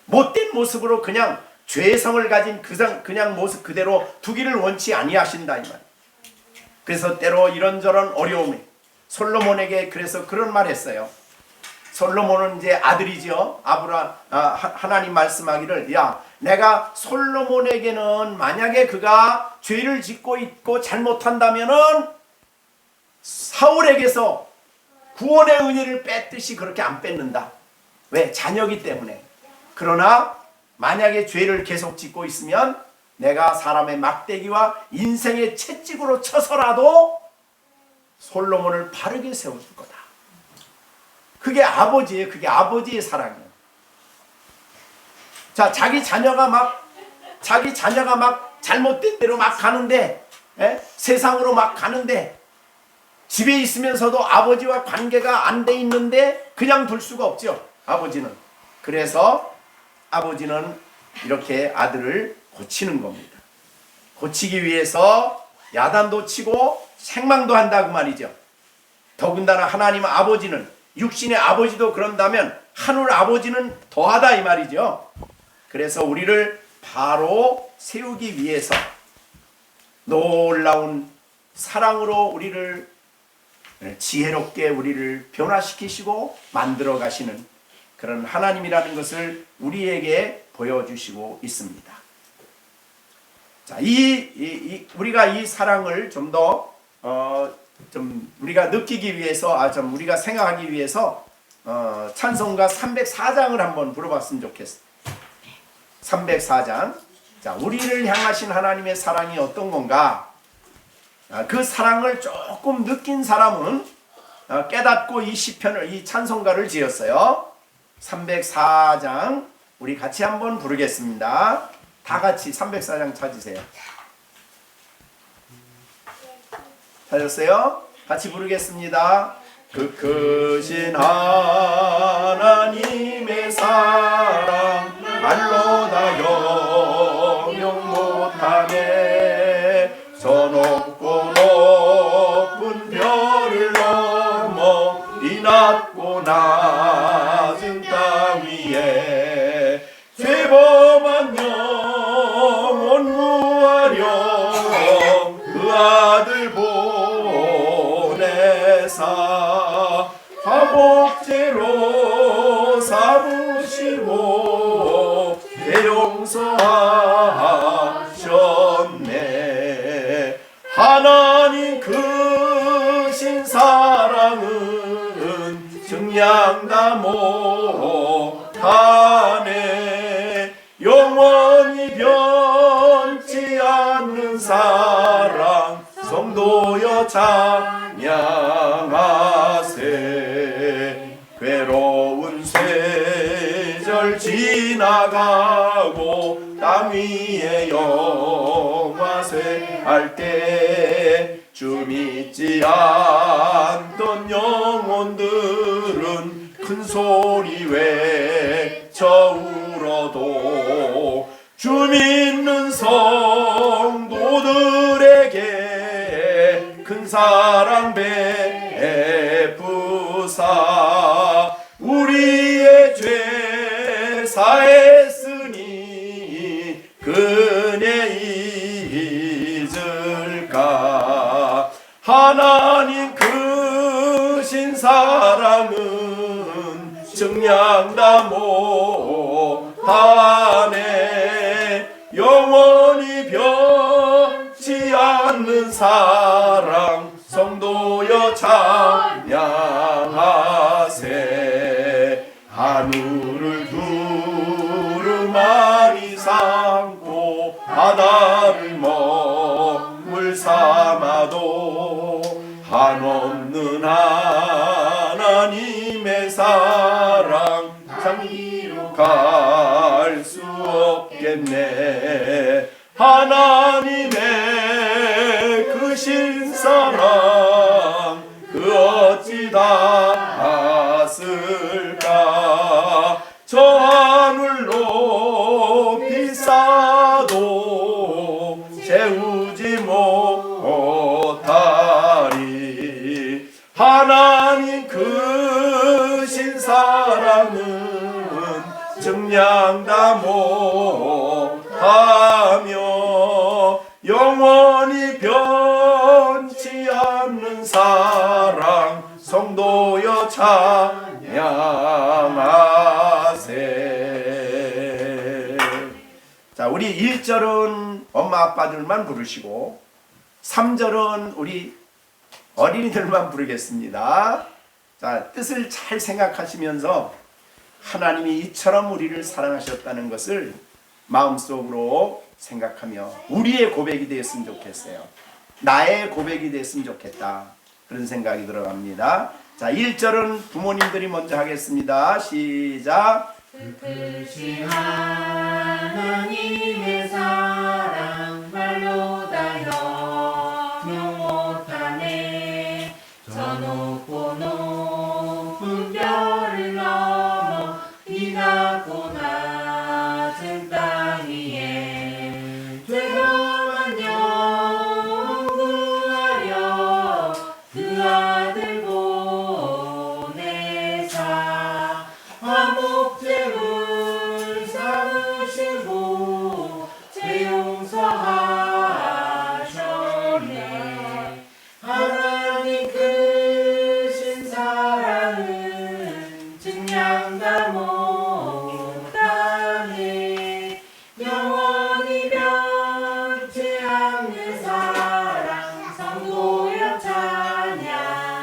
못된 모습으로 그냥 죄성을 가진 그냥 모습 그대로 두기를 원치 아니하신다 이 말. 그래서 때로 이런저런 어려움에 솔로몬에게 그래서 그런 말 했어요. 솔로몬은 이제 아들이죠. 하나님 말씀하기를, 야, 내가 솔로몬에게는 만약에 그가 죄를 짓고 있고 잘못한다면은 사울에게서 구원의 은혜를 뺐듯이 그렇게 안 뺏는다. 왜? 자녀기 때문에. 그러나 만약에 죄를 계속 짓고 있으면 내가 사람의 막대기와 인생의 채찍으로 쳐서라도 솔로몬을 바르게 세워줄 거다. 그게 아버지예요. 그게 아버지의 사랑이에요. 자, 자기 자녀가 막 잘못된 대로 막 가는데, 세상으로 막 가는데, 집에 있으면서도 아버지와 관계가 안 돼 있는데 그냥 둘 수가 없죠. 아버지는. 그래서 아버지는 이렇게 아들을 고치는 겁니다. 고치기 위해서 야단도 치고 생망도 한다고 말이죠. 더군다나 하나님 아버지는, 육신의 아버지도 그런다면 하늘 아버지는 더하다 이 말이죠. 그래서 우리를 바로 세우기 위해서 놀라운 사랑으로 우리를 지혜롭게 우리를 변화시키시고 만들어 가시는 그런 하나님이라는 것을 우리에게 보여주시고 있습니다. 자, 우리가 이 사랑을 좀 더 우리가 느끼기 위해서, 우리가 생각하기 위해서 찬송가 304장을 한번 불러봤으면 좋겠어요. 304장. 자, 우리를 향하신 하나님의 사랑이 어떤 건가? 그 사랑을 조금 느낀 사람은 깨닫고 이 시편을, 이 찬송가를 지었어요. 304장 우리 같이 한번 부르겠습니다. 다 같이 304장 찾으세요. 찾았어요? 같이 부르겠습니다. 그 크신 하나님의 사랑 말로 다 영영 못하네. 저 높고 높은 별을 넘어 이 낮고 낮은 땅 위에 죄범한 영혼 구하려 그 아들 보내사 화목제로 삼으시고 대용서하셨네. 하나님 크신 사랑은 증량다 못하네. 영원히 변치 않는 사랑 성도여 찬양하세. 괴로운 세절 지나가고 땅 위에 영화세 할 때 주 믿지 않던 영혼들은 큰 소리 외쳐 울어도 주 믿는 성도들에게 큰 사랑 베푸사 우리의 죄 사했으니 그네 잊을까. 하나님 크신 사랑은 증량다 못하네. 영원히 변치 않는 사랑 성도여 찬양하세. 하늘을 두루마리 삼고 바다를 먹물 삼아도 한없는 하나님의 사랑 장기로 갈 수 없겠네. 하나님의 크신 사랑 그 어찌 닿았을까. 저 하늘 높이 쌓아도 채우지 못하리. 하나님 크신 사랑은 증량다 못하며 영원히 변치 않는 사랑 성도여 찬양하세. 자, 우리 1절은 엄마 아빠들만 부르시고 3절은 우리 어린이들만 부르겠습니다. 자, 뜻을 잘 생각하시면서 하나님이 이처럼 우리를 사랑하셨다는 것을 마음속으로 생각하며 우리의 고백이 되었으면 좋겠어요. 나의 고백이 됐으면 좋겠다. 그런 생각이 들어갑니다. 자, 1절은 부모님들이 먼저 하겠습니다. 시작. 크신 하나님의 사랑 말로 다 영영 못하네. 저 높고 높은 별을 넘어 이 낮고 낮은 땅 위에 죄범한 영혼 구하려 그 아들 보내사 화목제물 삼으시고 재용서하셨네. 하나님 크신 사랑은 증량다 못하네. 영원히 변치 않는 사랑 성도여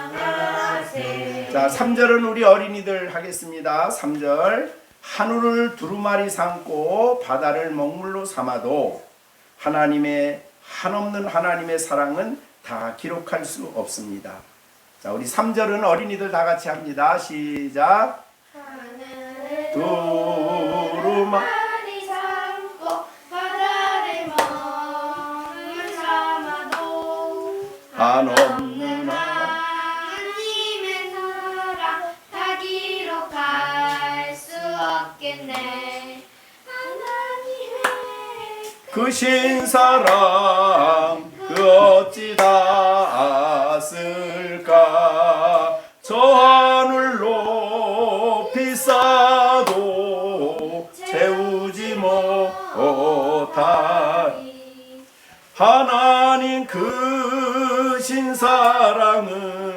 찬양하세. 자, 3절은 우리 어린이들 하겠습니다. 3절. 하늘을 두루마리 삼고 바다를 먹물로 삼아도 하나님의 한없는 하나님의 사랑은 다 기록할 수 없습니다. 자, 우리 3절은 어린이들 다 같이 합니다. 시작. 하늘을 두루마리 두루마리 삼고 바다를 왔겠네. 하나님의 그 신사랑 그 어찌 닿았을까. 저 하늘 높이 쌓아도 채우지 못할 하나님 그 신사랑은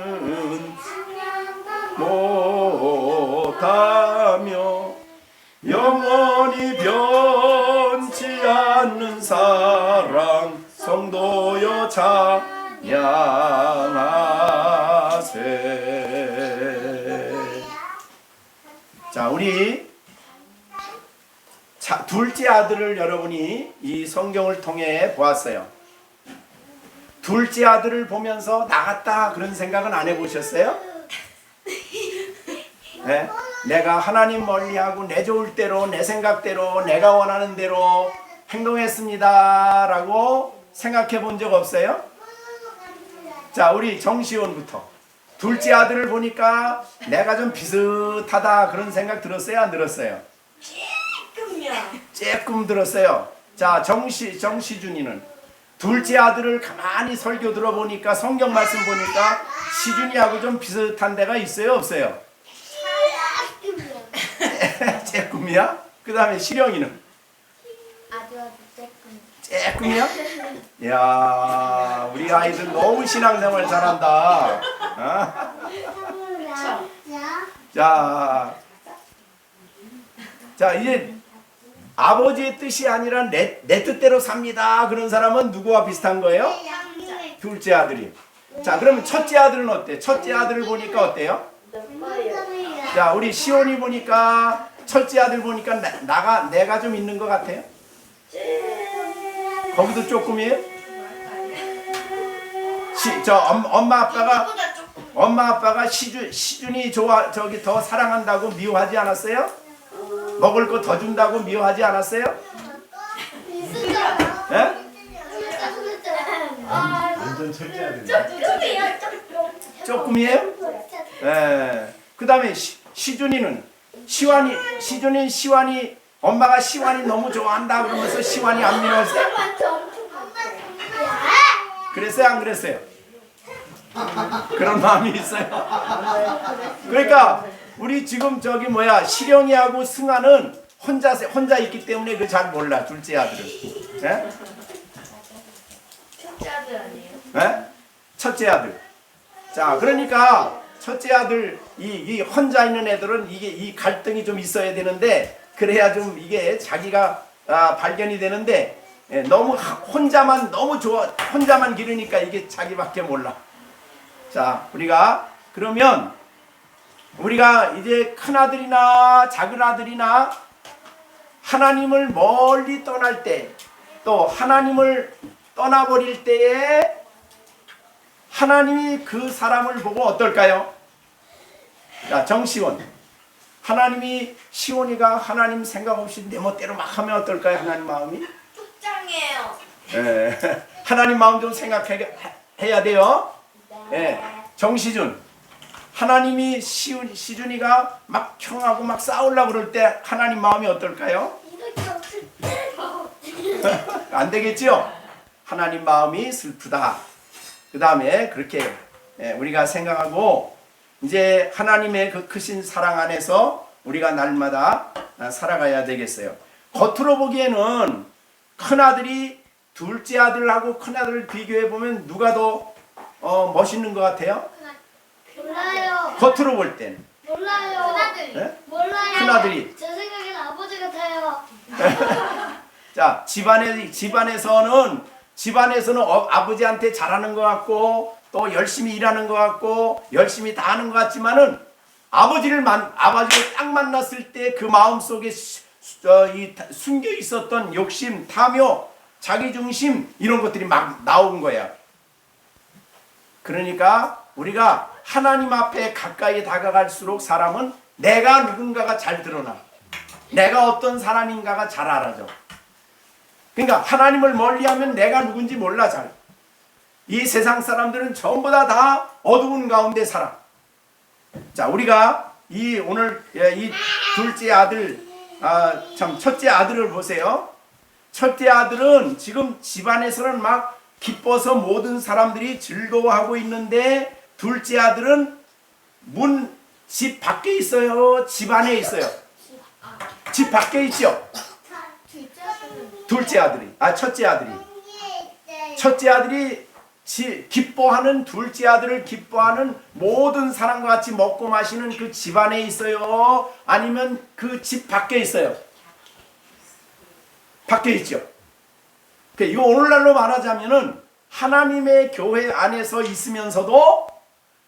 못하며 영원히 변치 않는 사랑 성도여 찬양하세. 자, 우리 둘째 아들을 여러분이 이 성경을 통해 보았어요. 둘째 아들을 보면서 나갔다 그런 생각은 안 해보셨어요? 네? 내가 하나님 멀리하고 내 좋을 대로 내 생각대로 내가 원하는 대로 행동했습니다 라고 생각해 본 적 없어요? 자, 우리 정시원부터 둘째 아들을 보니까 내가 좀 비슷하다 그런 생각 들었어요? 안 들었어요? 조금 들었어요. 자, 정시준이는 둘째 아들을 가만히 설교 들어보니까 성경 말씀 보니까 시준이하고 좀 비슷한 데가 있어요? 없어요? 쬐끔이야? 그 다음에 시령이는? 아주 조금. 쬐끔이야? 이야, 우리 아이들 너무 신앙생활 잘한다. 어? 자, 이제 아버지의 뜻이 아니라 내 뜻대로 삽니다. 그런 사람은 누구와 비슷한 거예요? 둘째 아들이. 자, 그러면 첫째 아들은 어때? 첫째 아들을 보니까 어때요? 자, 우리 시온이 보니까 첫째 아들 보니까 내가 좀 있는 것 같아요? 거기도 조금이에요? 엄마 아빠가 시준이 저기 더 사랑한다고 미워하지 않았어요? 먹을 거 더 준다고 미워하지 않았어요? 예? 완전 철저하네 조금이에요? 예. 그 다음에 시준이는 시완이 엄마가 시완이 너무 좋아한다 그러면서 시완이 안 미워했어요? 그랬어요? 안 그랬어요? 그런 마음이 있어요. 그러니까 우리 지금 시령이하고 승아는 혼자 있기 때문에 그 잘 몰라. 둘째 아들은. 예? 첫째 아들 아니에요? 예? 첫째 아들. 자, 그러니까 첫째 아들 이 혼자 있는 애들은 이 갈등이 좀 있어야 되는데 그래야 좀 이게 자기가 발견이 되는데 너무 혼자만 너무 좋아 혼자만 기르니까 이게 자기밖에 몰라. 자, 그러면 우리가 이제 큰 아들이나 작은 아들이나 하나님을 멀리 떠날 때 또 하나님을 떠나버릴 때에 하나님이 그 사람을 보고 어떨까요? 자, 정시원. 하나님이 시온이가 하나님 생각 없이 내 멋대로 막 하면 어떨까요? 하나님 마음이? 쪽장이에요. 예. 하나님 마음 좀 생각해야 돼요. 예. 정시준. 하나님이 시준이가 막 형하고 막 싸우려고 그럴 때 하나님 마음이 어떨까요? 안 되겠지요? 하나님 마음이 슬프다. 그 다음에 그렇게 우리가 생각하고 이제 하나님의 그 크신 사랑 안에서 우리가 날마다 살아가야 되겠어요. 겉으로 보기에는 큰아들이 둘째 아들하고 큰아들을 비교해 보면 누가 더 멋있는 것 같아요? 몰라요. 겉으로 볼 땐. 몰라요. 큰아들. 네? 몰라요. 큰아들이. 제 생각에는 아버지 같아요. 자, 집안에서는 아버지한테 잘하는 것 같고 또 열심히 일하는 것 같고 열심히 다 하는 것 같지만은 아버지를 딱 만났을 때 그 마음 속에 숨겨 있었던 욕심, 탐욕, 자기중심 이런 것들이 막 나온 거야. 그러니까 우리가 하나님 앞에 가까이 다가갈수록 사람은 내가 누군가가 잘 드러나. 내가 어떤 사람인가가 잘 알아져. 그러니까 하나님을 멀리하면 내가 누군지 몰라 잘. 이 세상 사람들은 전부 다 어두운 가운데 살아. 자, 우리가 오늘 이 둘째 아들 참 첫째 아들을 보세요. 첫째 아들은 지금 집안에서는 막 기뻐서 모든 사람들이 즐거워하고 있는데 둘째 아들은 집 밖에 있어요? 집 안에 있어요? 집 밖에 있죠? 둘째 아들이 첫째 아들이 기뻐하는 둘째 아들을 기뻐하는 모든 사람과 같이 먹고 마시는 그 집 안에 있어요? 아니면 그 집 밖에 있어요? 밖에 있죠. 이거 오늘날로 말하자면은 하나님의 교회 안에서 있으면서도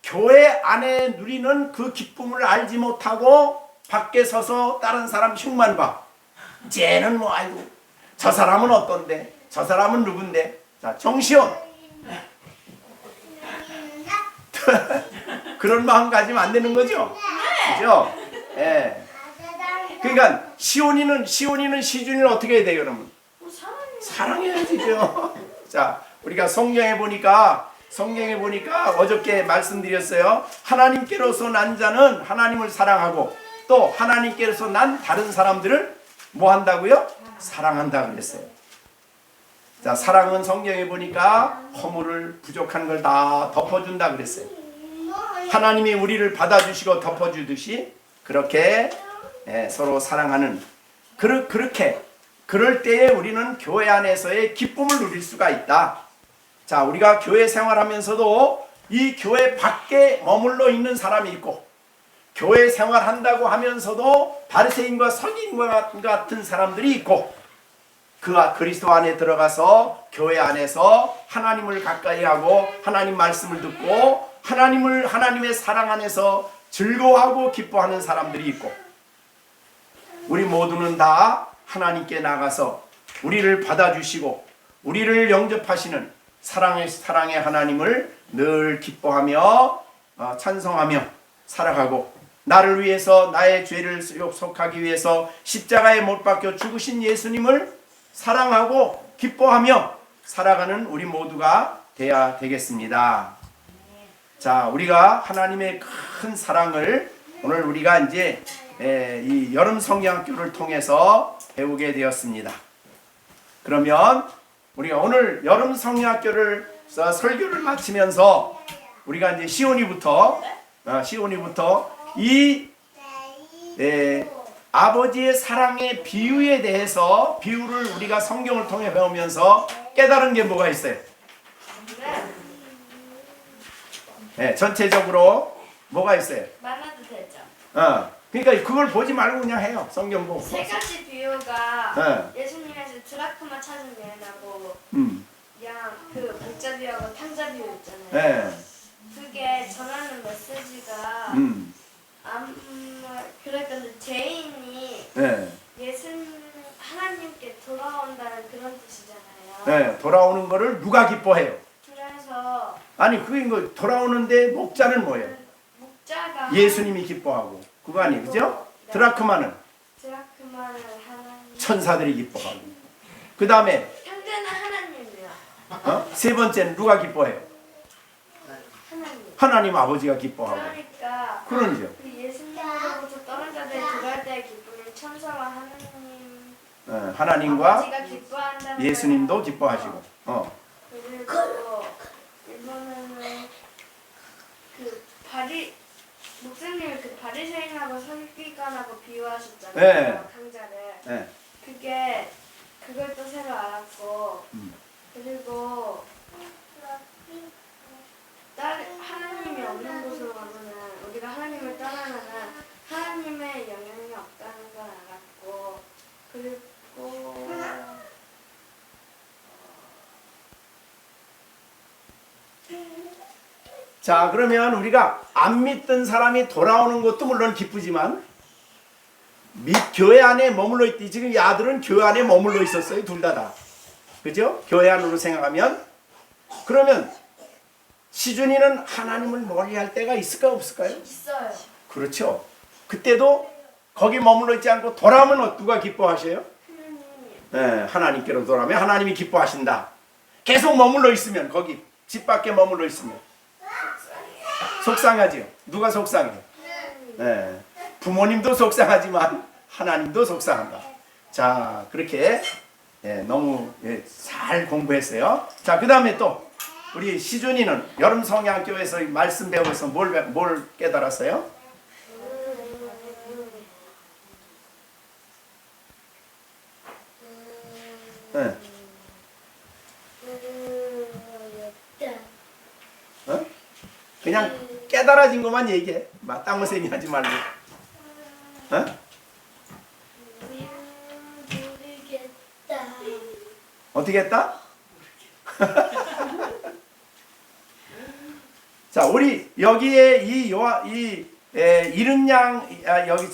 교회 안에 누리는 그 기쁨을 알지 못하고 밖에 서서 다른 사람 흉만 봐. 쟤는 뭐 아이고 저 사람은 어떤데? 저 사람은 누군데? 자, 정시온. 그런 마음 가지면 안 되는 거죠? 그죠? 예. 그러니까 시온이는 시준이는 어떻게 해야 돼요, 여러분? 사랑해야지죠. 자, 우리가 성경에 보니까 어저께 말씀드렸어요. 하나님께로서 난 자는 하나님을 사랑하고 또 하나님께로서 난 다른 사람들을 뭐 한다고요? 사랑한다 그랬어요. 자, 사랑은 성경에 보니까 허물을 부족한 걸 다 덮어준다 그랬어요. 하나님이 우리를 받아주시고 덮어주듯이 그렇게 서로 사랑하는 그렇게 그럴 때에 우리는 교회 안에서의 기쁨을 누릴 수가 있다. 자, 우리가 교회 생활하면서도 이 교회 밖에 머물러 있는 사람이 있고 교회 생활한다고 하면서도 바리새인과 서기인과 같은 사람들이 있고 그가 그리스도 안에 들어가서 교회 안에서 하나님을 가까이 하고 하나님 말씀을 듣고 하나님의 사랑 안에서 즐거워하고 기뻐하는 사람들이 있고 우리 모두는 다 하나님께 나가서 우리를 받아주시고 우리를 영접하시는 사랑의 하나님을 늘 기뻐하며 찬송하며 살아가고 나를 위해서 나의 죄를 속하기 위해서 십자가에 못 박혀 죽으신 예수님을 사랑하고 기뻐하며 살아가는 우리 모두가 되어야 되겠습니다. 자, 우리가 하나님의 큰 사랑을 오늘 우리가 이제 이 여름 성경학교를 통해서 배우게 되었습니다. 그러면 우리가 오늘 여름 성경학교를 설교를 마치면서 우리가 이제 시온이부터 이 아버지의 사랑의 비유에 대해서 비유를 우리가 성경을 통해 배우면서 깨달은 게 뭐가 있어요? 전체적으로 뭐가 있어요? 말해도 되죠. 그러니까 그걸 보지 말고 그냥 해요. 성경 보고. 세 가지 비유가 예수님에서 드라크마 찾은 여인하고 그냥 그 목자 비유하고 탕자 비유 있잖아요. 그게 전하는 메시지가 그러니까 죄인이 하나님께 돌아온다는 그런 뜻이잖아요. 돌아오는 거를 누가 기뻐해요? 그래서 아니 그게 돌아오는데 목자는 뭐예요? 목자가 예수님이 기뻐하고 그거 아니에요, 그죠? 네. 드라크마는 하나님. 천사들이 기뻐하고 그 다음에 형제는 하나님이요. 세 번째는 누가 기뻐해요? 하나님 아버지가 기뻐하고. 그러니까 그러죠. 그 예수님으로부터 떠난 자들이 들어갈 때의 기쁨은 천사와 하나님과 아버지가 기뻐한다는 예수님도 거예요. 기뻐하시고. 그리고 이번에는 목사님이 그 바리새인하고 서기관하고 비유하셨잖아요. 강자를. 그걸 또 새로 알았고 그리고 하나님이 없는 곳으로 가면은 우리가 하나님을 떠나면은 하나님의 영향이 없다는 걸 알았고 그리고 자, 그러면 우리가 안 믿던 사람이 돌아오는 것도 물론 기쁘지만 교회 안에 머물러 있지. 지금 이 아들은 교회 안에 머물러 있었어요. 둘 다. 그죠? 교회 안으로 생각하면 그러면 시준이는 하나님을 멀리할 때가 있을까 없을까요? 있어요. 그렇죠. 그때도 거기 머물러 있지 않고 돌아오면 누가 기뻐하셔요? 하나님께로 돌아오면 하나님이 기뻐하신다. 계속 머물러 있으면 거기 집 밖에 머물러 있으면 속상하지요. 누가 속상해? 부모님도 속상하지만 하나님도 속상한다. 자, 그렇게 너무 잘 공부했어요. 자, 그 다음에 또 우리 시준이는 여름 성향교회에서 말씀 배우면서 뭘 깨달았어요? 네. 어? 그냥 깨달아진 것만 얘기해. 딴거 생각하지 말고. 어? 모르겠다. 어떻게 했다? 자, 우리 여기에 이른 양 여기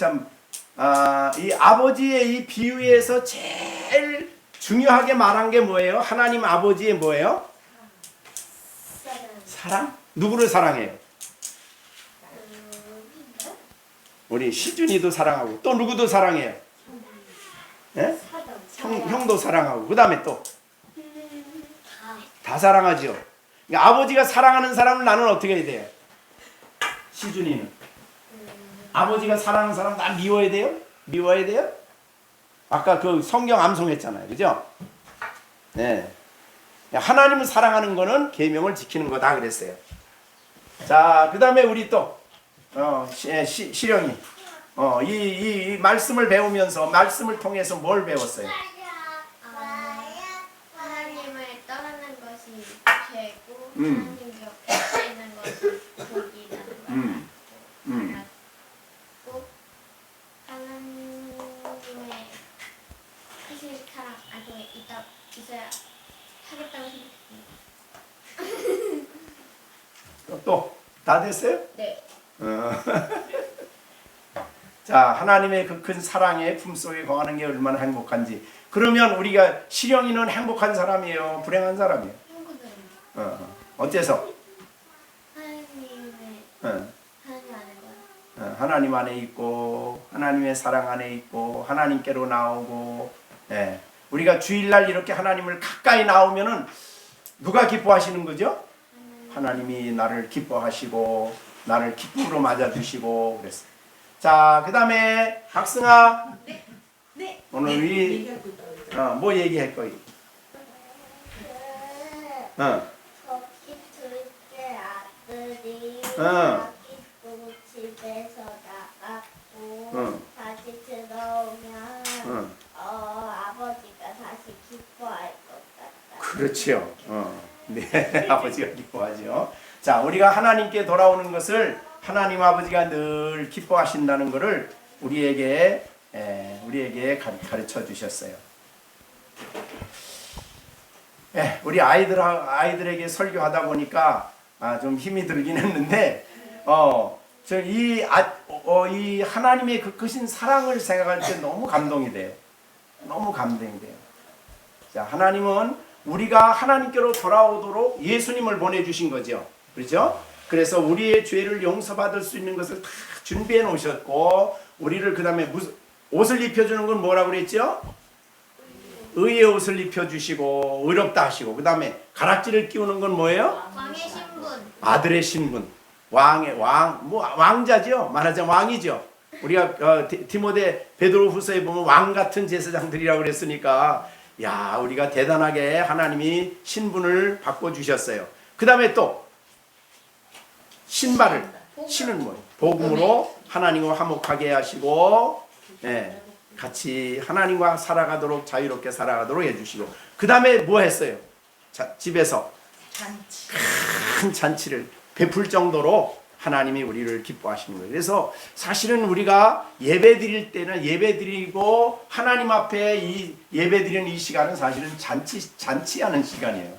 이 아버지의 이 비유에서 제일 중요하게 말한 게 뭐예요? 하나님 아버지의 뭐예요? 사랑? 누구를 사랑해요? 우리 시준이도 사랑하고 또 누구도 사랑해요? 예? 형도 사랑하고 그 다음에 또 다 사랑하죠. 그러니까 아버지가 사랑하는 사람을 나는 어떻게 해야 돼요? 시준이는 아버지가 사랑하는 사람 나 미워야 돼요? 미워야 돼요? 아까 그 성경 암송했잖아요, 그죠? 네. 하나님을 사랑하는 거는 계명을 지키는 거다 그랬어요. 자, 그 다음에 우리 또 시령이 이 말씀을 배우면서 말씀을 통해서 뭘 배웠어요? 하나님을 떠나는 것이 죄고 하나님 옆에 있는 것이 복이라는 걸 알았고 하나님의 크신 사랑 안에 있어야 하겠다고 생각했습니다. 또 다 됐어요? 네. 자, 하나님의 그 큰 사랑의 품속에 거하는 게 얼마나 행복한지. 그러면 우리가 시령이는 행복한 사람이에요? 불행한 사람이에요? 친구들은 어째서? 하나님 안에 거야. 하나님 안에 있고 하나님의 사랑 안에 있고 하나님께로 나오고 우리가 주일날 이렇게 하나님을 가까이 나오면은 누가 기뻐하시는 거죠? 하나님이 나를 기뻐하시고 나를 기쁨으로 맞아주시고 그랬어요. 자, 그 다음에 학승아 네. 오늘 뭐 얘기할 거예요? 거기 둘째 아들이 어. 자기 집에서 나갔고 다시 들어오면 아버지가 다시 기뻐할 것 같다. 그렇죠. 네, 아버지가 기뻐하죠. 자, 우리가 하나님께 돌아오는 것을 하나님 아버지가 늘 기뻐하신다는 것을 우리에게 가르쳐 주셨어요. 우리 아이들에게 설교하다 보니까 좀 힘이 들긴 했는데, 이 하나님의 그 크신 사랑을 생각할 때 너무 감동이 돼요. 너무 감동이 돼요. 자, 하나님은 우리가 하나님께로 돌아오도록 예수님을 보내주신 거죠. 그렇죠? 그래서 우리의 죄를 용서받을 수 있는 것을 다 준비해 놓으셨고, 우리를 그 다음에 옷을 입혀주는 건 뭐라고 그랬죠? 의의 옷을 입혀주시고 의롭다 하시고, 그 다음에 가락지를 끼우는 건 뭐예요? 왕의 신분. 아들의 신분. 왕자죠. 말하자면 왕이죠. 우리가 디모데 베드로후서에 보면 왕 같은 제사장들이라고 그랬으니까, 야, 우리가 대단하게 하나님이 신분을 바꿔주셨어요. 그 다음에 또 신발을 신은 뭐예요? 복음으로 하나님과 화목하게 하시고, 같이 하나님과 살아가도록 자유롭게 살아가도록 해주시고, 그 다음에 뭐 했어요? 집에서 큰 잔치를 베풀 정도로 하나님이 우리를 기뻐하시는 거예요. 그래서 사실은 우리가 예배 드릴 때는 예배 드리고 하나님 앞에 이 예배 드리는 이 시간은 사실은 잔치하는 시간이에요.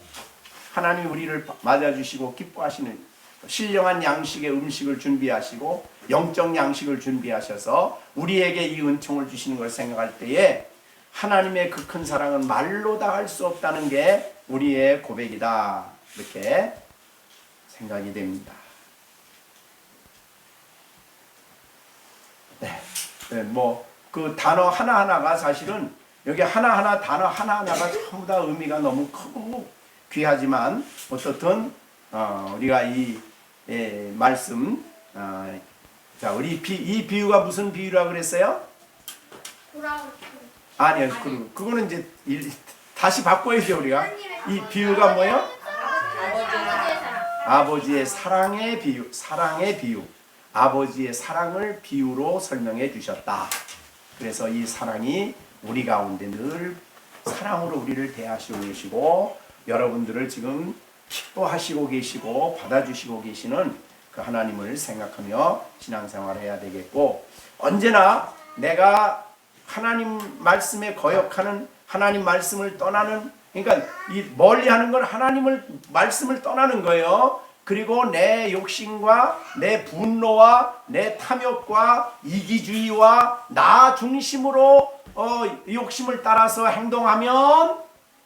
하나님이 우리를 맞아주시고 기뻐하시는, 신령한 양식의 음식을 준비하시고 영적 양식을 준비하셔서 우리에게 이 은총을 주시는 걸 생각할 때에 하나님의 그 큰 사랑은 말로 다 할 수 없다는 게 우리의 고백이다, 이렇게 생각이 됩니다. 그 단어 하나하나가 사실은 여기 하나하나 단어 하나하나가 전부 다 의미가 너무 크고 귀하지만, 어떻든 우리가 이 말씀, 자, 우리 이 비유가 무슨 비유라고 그랬어요? 아니요, 그거는 이제 다시 바꿔야죠 우리가. 이 비유가 뭐예요? 아버지의 사랑의 비유, 사랑의 비유. 아버지의 사랑을 비유로 설명해 주셨다. 그래서 이 사랑이 우리 가운데 늘 사랑으로 우리를 대하시고 계시고 여러분들을 지금 기뻐하시고 계시고 받아주시고 계시는 그 하나님을 생각하며 신앙생활을 해야 되겠고, 언제나 내가 하나님 말씀에 거역하는, 하나님 말씀을 떠나는, 그러니까 이 멀리하는 건 하나님을 말씀을 떠나는 거예요. 그리고 내 욕심과 내 분노와 내 탐욕과 이기주의와 나 중심으로 욕심을 따라서 행동하면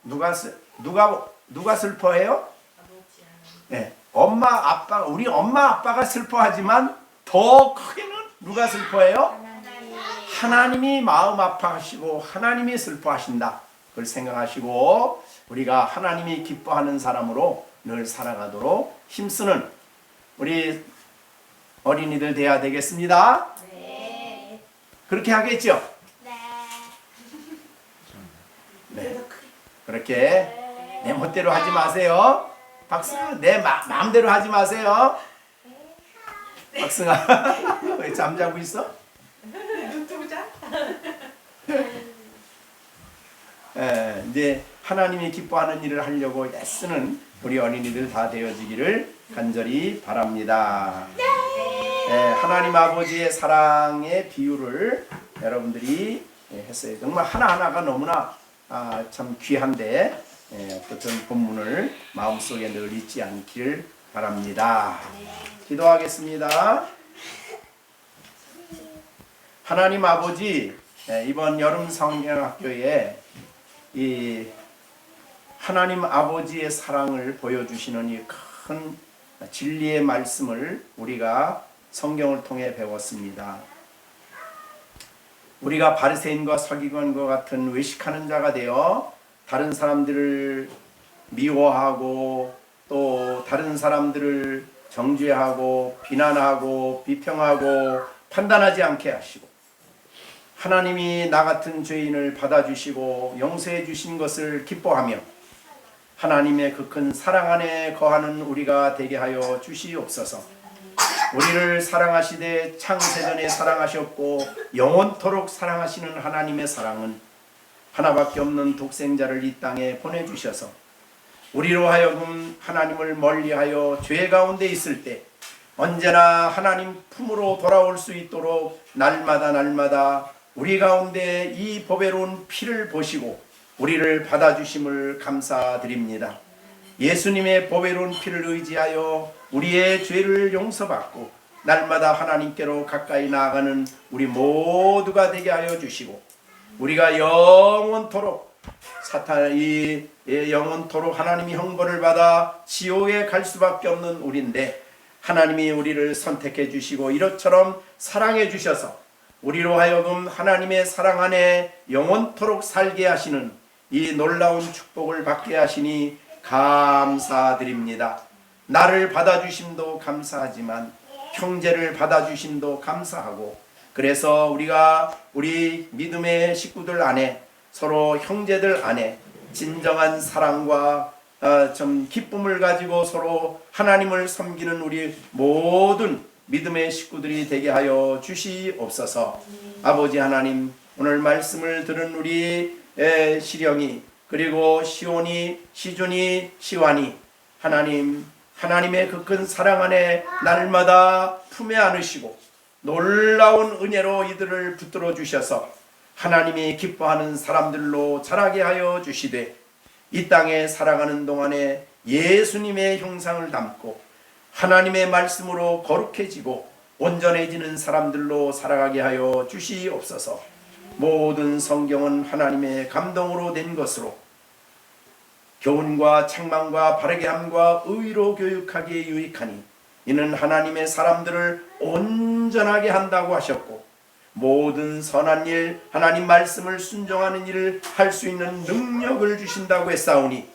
누가 슬퍼해요? 네, 우리 엄마 아빠가 슬퍼하지만 더 크게는 누가 슬퍼해요? 하나님이 마음 아파하시고 하나님이 슬퍼하신다. 그걸 생각하시고 우리가 하나님이 기뻐하는 사람으로 늘 살아가도록 힘쓰는 우리 어린이들 돼야 되겠습니다. 네. 그렇게 하겠죠? 네. 네. 그렇게 내 멋대로 하지 마세요. 박승아, 내 마음대로 하지 마세요. 박승아, 왜 잠자고 있어? 눈 뜨고 자? 이제 하나님이 기뻐하는 일을 하려고 애쓰는 우리 어린이들 다 되어지기를 간절히 바랍니다. 하나님 아버지의 사랑의 비유를 여러분들이 했어요. 정말 하나하나가 너무나 참 귀한데 어떤 본문을 마음속에 늘 잊지 않기를 바랍니다. 기도하겠습니다. 하나님 아버지, 이번 여름 성경학교에 이 하나님 아버지의 사랑을 보여주시는 이 큰 진리의 말씀을 우리가 성경을 통해 배웠습니다. 우리가 바리새인과 서기관과 같은 외식하는 자가 되어 다른 사람들을 미워하고 또 다른 사람들을 정죄하고 비난하고 비평하고 판단하지 않게 하시고, 하나님이 나 같은 죄인을 받아주시고 용서해 주신 것을 기뻐하며 하나님의 그 큰 사랑 안에 거하는 우리가 되게 하여 주시옵소서. 우리를 사랑하시되 창세전에 사랑하셨고 영원토록 사랑하시는 하나님의 사랑은 하나밖에 없는 독생자를 이 땅에 보내주셔서 우리로 하여금 하나님을 멀리하여 죄 가운데 있을 때 언제나 하나님 품으로 돌아올 수 있도록 날마다 우리 가운데 이 보배로운 피를 보시고 우리를 받아주심을 감사드립니다. 예수님의 보배로운 피를 의지하여 우리의 죄를 용서받고 날마다 하나님께로 가까이 나아가는 우리 모두가 되게 하여 주시고, 우리가 영원토록 영원토록 하나님이 형벌을 받아 지옥에 갈 수밖에 없는 우리인데 하나님이 우리를 선택해 주시고 이처럼 사랑해 주셔서 우리로 하여금 하나님의 사랑 안에 영원토록 살게 하시는 이 놀라운 축복을 받게 하시니 감사드립니다. 나를 받아주심도 감사하지만 형제를 받아주심도 감사하고, 그래서 우리가 우리 믿음의 식구들 안에 서로 형제들 안에 진정한 사랑과 좀 기쁨을 가지고 서로 하나님을 섬기는 우리 모든 믿음의 식구들이 되게 하여 주시옵소서. 아버지 하나님, 오늘 말씀을 들은 우리 시령이 그리고 시온이, 시준이, 시완이 하나님의 그 큰 사랑 안에 날마다 품에 안으시고 놀라운 은혜로 이들을 붙들어 주셔서 하나님이 기뻐하는 사람들로 자라게 하여 주시되 이 땅에 살아가는 동안에 예수님의 형상을 담고 하나님의 말씀으로 거룩해지고 온전해지는 사람들로 살아가게 하여 주시옵소서. 모든 성경은 하나님의 감동으로 된 것으로 교훈과 책망과 바르게 함과 의로 교육하기에 유익하니 이는 하나님의 사람들을 온전하게 한다고 하셨고, 모든 선한 일, 하나님 말씀을 순종하는 일을 할 수 있는 능력을 주신다고 했사오니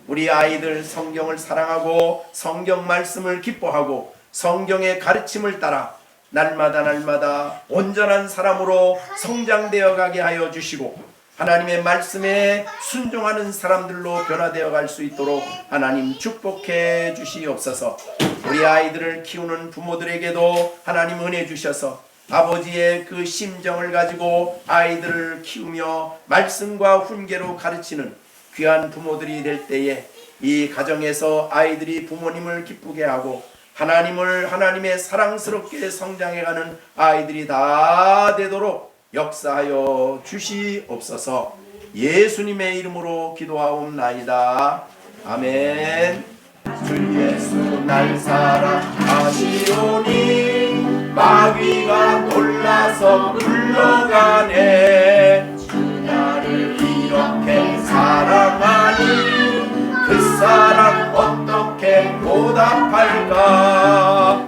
우리 아이들 성경을 사랑하고 성경 말씀을 기뻐하고 성경의 가르침을 따라 날마다 온전한 사람으로 성장되어 가게 하여 주시고 하나님의 말씀에 순종하는 사람들로 변화되어 갈 수 있도록 하나님 축복해 주시옵소서. 우리 아이들을 키우는 부모들에게도 하나님 은혜 주셔서 아버지의 그 심정을 가지고 아이들을 키우며 말씀과 훈계로 가르치는 귀한 부모들이 될 때에 이 가정에서 아이들이 부모님을 기쁘게 하고 하나님의 사랑스럽게 성장해가는 아이들이 다 되도록 역사하여 주시옵소서. 예수님의 이름으로 기도하옵나이다. 아멘. 주 예수 날 사랑하시오니 마귀가 놀라서 물러가네. 주 나를 이렇게 사랑하니 그 사랑 어떻게 보답할까.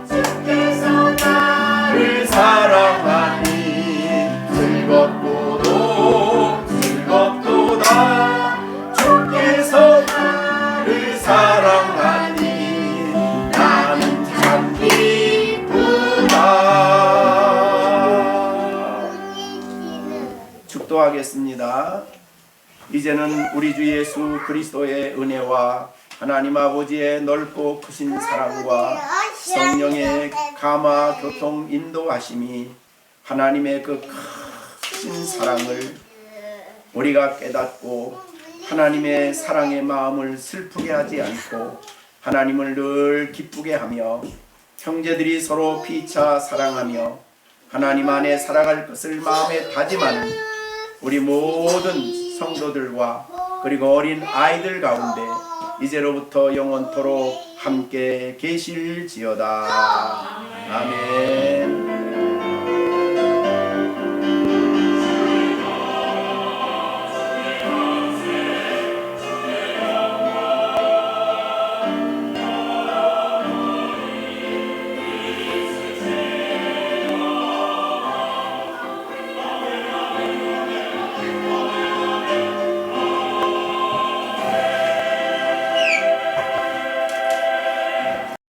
주께서 나를 사랑하니 즐겁도다. 주께서 나를 사랑하니 나는 참 기쁘다. 축도하겠습니다. 이제는 우리 주 예수 그리스도의 은혜와 하나님 아버지의 넓고 크신 사랑과 성령의 감화 교통 인도하심이 하나님의 그 크신 사랑을 우리가 깨닫고 하나님의 사랑의 마음을 슬프게 하지 않고 하나님을 늘 기쁘게 하며 형제들이 서로 피차 사랑하며 하나님 안에 살아갈 것을 마음에 다짐하는 우리 모든 성도들과 그리고 어린 아이들 가운데 이제로부터 영원토록 함께 계실지어다. 아멘.